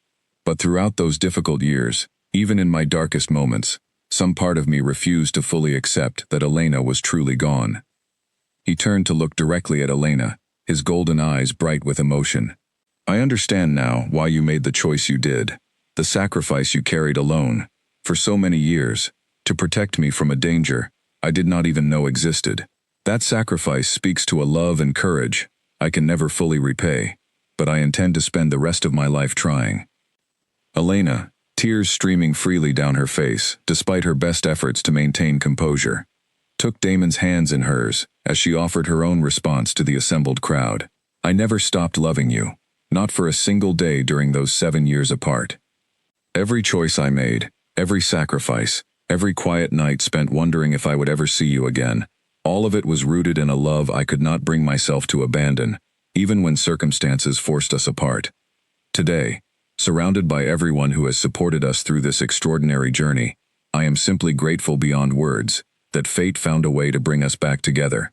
But throughout those difficult years, even in my darkest moments, some part of me refused to fully accept that Elena was truly gone. He turned to look directly at Elena, his golden eyes bright with emotion. I understand now why you made the choice you did, the sacrifice you carried alone, for so many years, to protect me from a danger I did not even know existed. That sacrifice speaks to a love and courage I can never fully repay, but I intend to spend the rest of my life trying. Elena, tears streaming freely down her face, despite her best efforts to maintain composure, took Daemon's hands in hers as she offered her own response to the assembled crowd. I never stopped loving you, not for a single day during those 7 years apart. Every choice I made, every sacrifice, every quiet night spent wondering if I would ever see you again, all of it was rooted in a love I could not bring myself to abandon, even when circumstances forced us apart. Today, surrounded by everyone who has supported us through this extraordinary journey, I am simply grateful beyond words that fate found a way to bring us back together.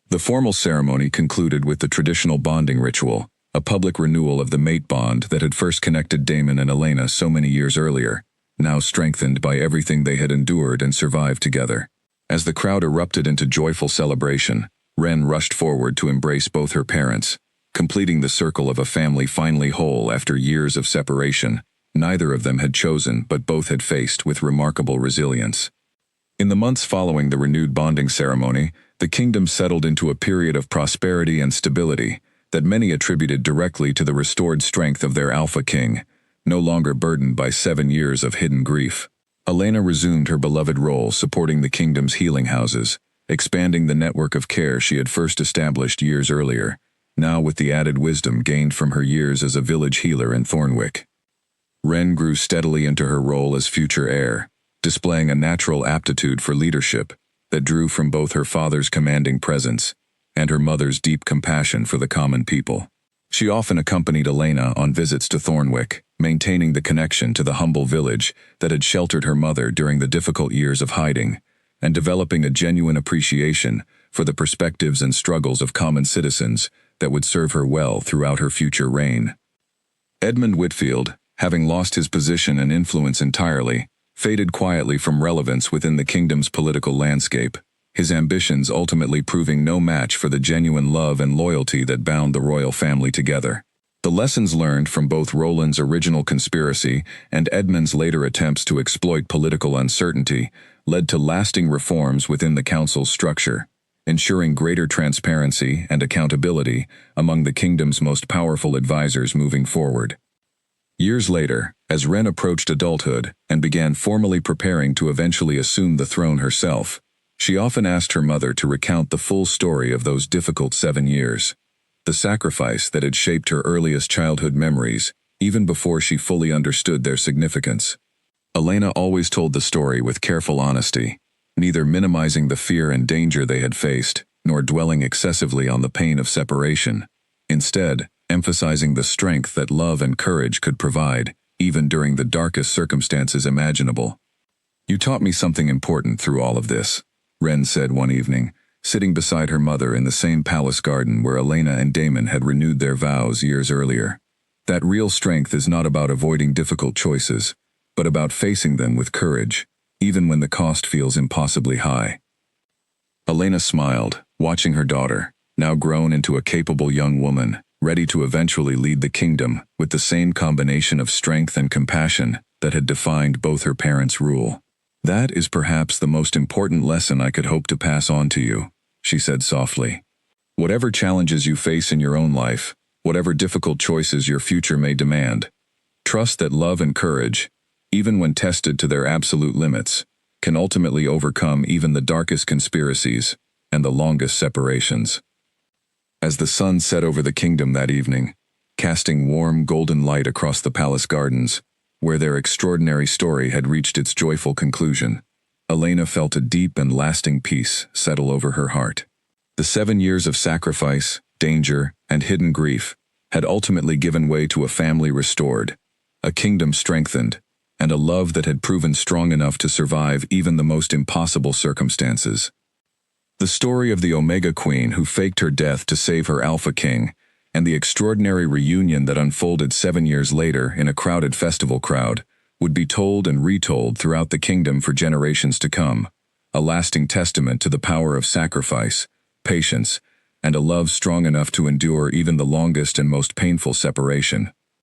The formal ceremony concluded with the traditional bonding ritual, a public renewal of the mate bond that had first connected Daemon and Elena so many years earlier, now strengthened by everything they had endured and survived together. As the crowd erupted into joyful celebration, Ren rushed forward to embrace both her parents, completing the circle of a family finally whole after years of separation. Neither of them had chosen, but both had faced with remarkable resilience. In the months following the renewed bonding ceremony, the kingdom settled into a period of prosperity and stability that many attributed directly to the restored strength of their Alpha King, no longer burdened by 7 years of hidden grief. Elena resumed her beloved role supporting the kingdom's healing houses, expanding the network of care she had first established years earlier, now with the added wisdom gained from her years as a village healer in Thornwick. Ren grew steadily into her role as future heir, displaying a natural aptitude for leadership that drew from both her father's commanding presence and her mother's deep compassion for the common people. She often accompanied Elena on visits to Thornwick, maintaining the connection to the humble village that had sheltered her mother during the difficult years of hiding, and developing a genuine appreciation for the perspectives and struggles of common citizens that would serve her well throughout her future reign. Edmund Whitfield, having lost his position and influence entirely, faded quietly from relevance within the kingdom's political landscape, his ambitions ultimately proving no match for the genuine love and loyalty that bound the royal family together. The lessons learned from both Roland's original conspiracy and Edmund's later attempts to exploit political uncertainty led to lasting reforms within the council's structure, ensuring greater transparency and accountability among the kingdom's most powerful advisors moving forward. Years later, as Ren approached adulthood and began formally preparing to eventually assume the throne herself, she often asked her mother to recount the full story of those difficult 7 years, the sacrifice that had shaped her earliest childhood memories, even before she fully understood their significance. Elena always told the story with careful honesty, neither minimizing the fear and danger they had faced, nor dwelling excessively on the pain of separation, instead emphasizing the strength that love and courage could provide, even during the darkest circumstances imaginable. "You taught me something important through all of this," Ren said one evening, sitting beside her mother in the same palace garden where Elena and Daemon had renewed their vows years earlier. "That real strength is not about avoiding difficult choices, but about facing them with courage, even when the cost feels impossibly high." Elena smiled, watching her daughter, now grown into a capable young woman, ready to eventually lead the kingdom with the same combination of strength and compassion that had defined both her parents' rule. "That is perhaps the most important lesson I could hope to pass on to you," she said softly. "Whatever challenges you face in your own life, whatever difficult choices your future may demand, trust that love and courage, even when tested to their absolute limits, can ultimately overcome even the darkest conspiracies and the longest separations." As the sun set over the kingdom that evening, casting warm golden light across the palace gardens, where their extraordinary story had reached its joyful conclusion, Elena felt a deep and lasting peace settle over her heart. The 7 years of sacrifice, danger, and hidden grief had ultimately given way to a family restored, a kingdom strengthened, and a love that had proven strong enough to survive even the most impossible circumstances. The story of the Omega Queen who faked her death to save her Alpha King, and the extraordinary reunion that unfolded 7 years later in a crowded festival crowd, would be told and retold throughout the kingdom for generations to come, a lasting testament to the power of sacrifice, patience, and a love strong enough to endure even the longest and most painful separation.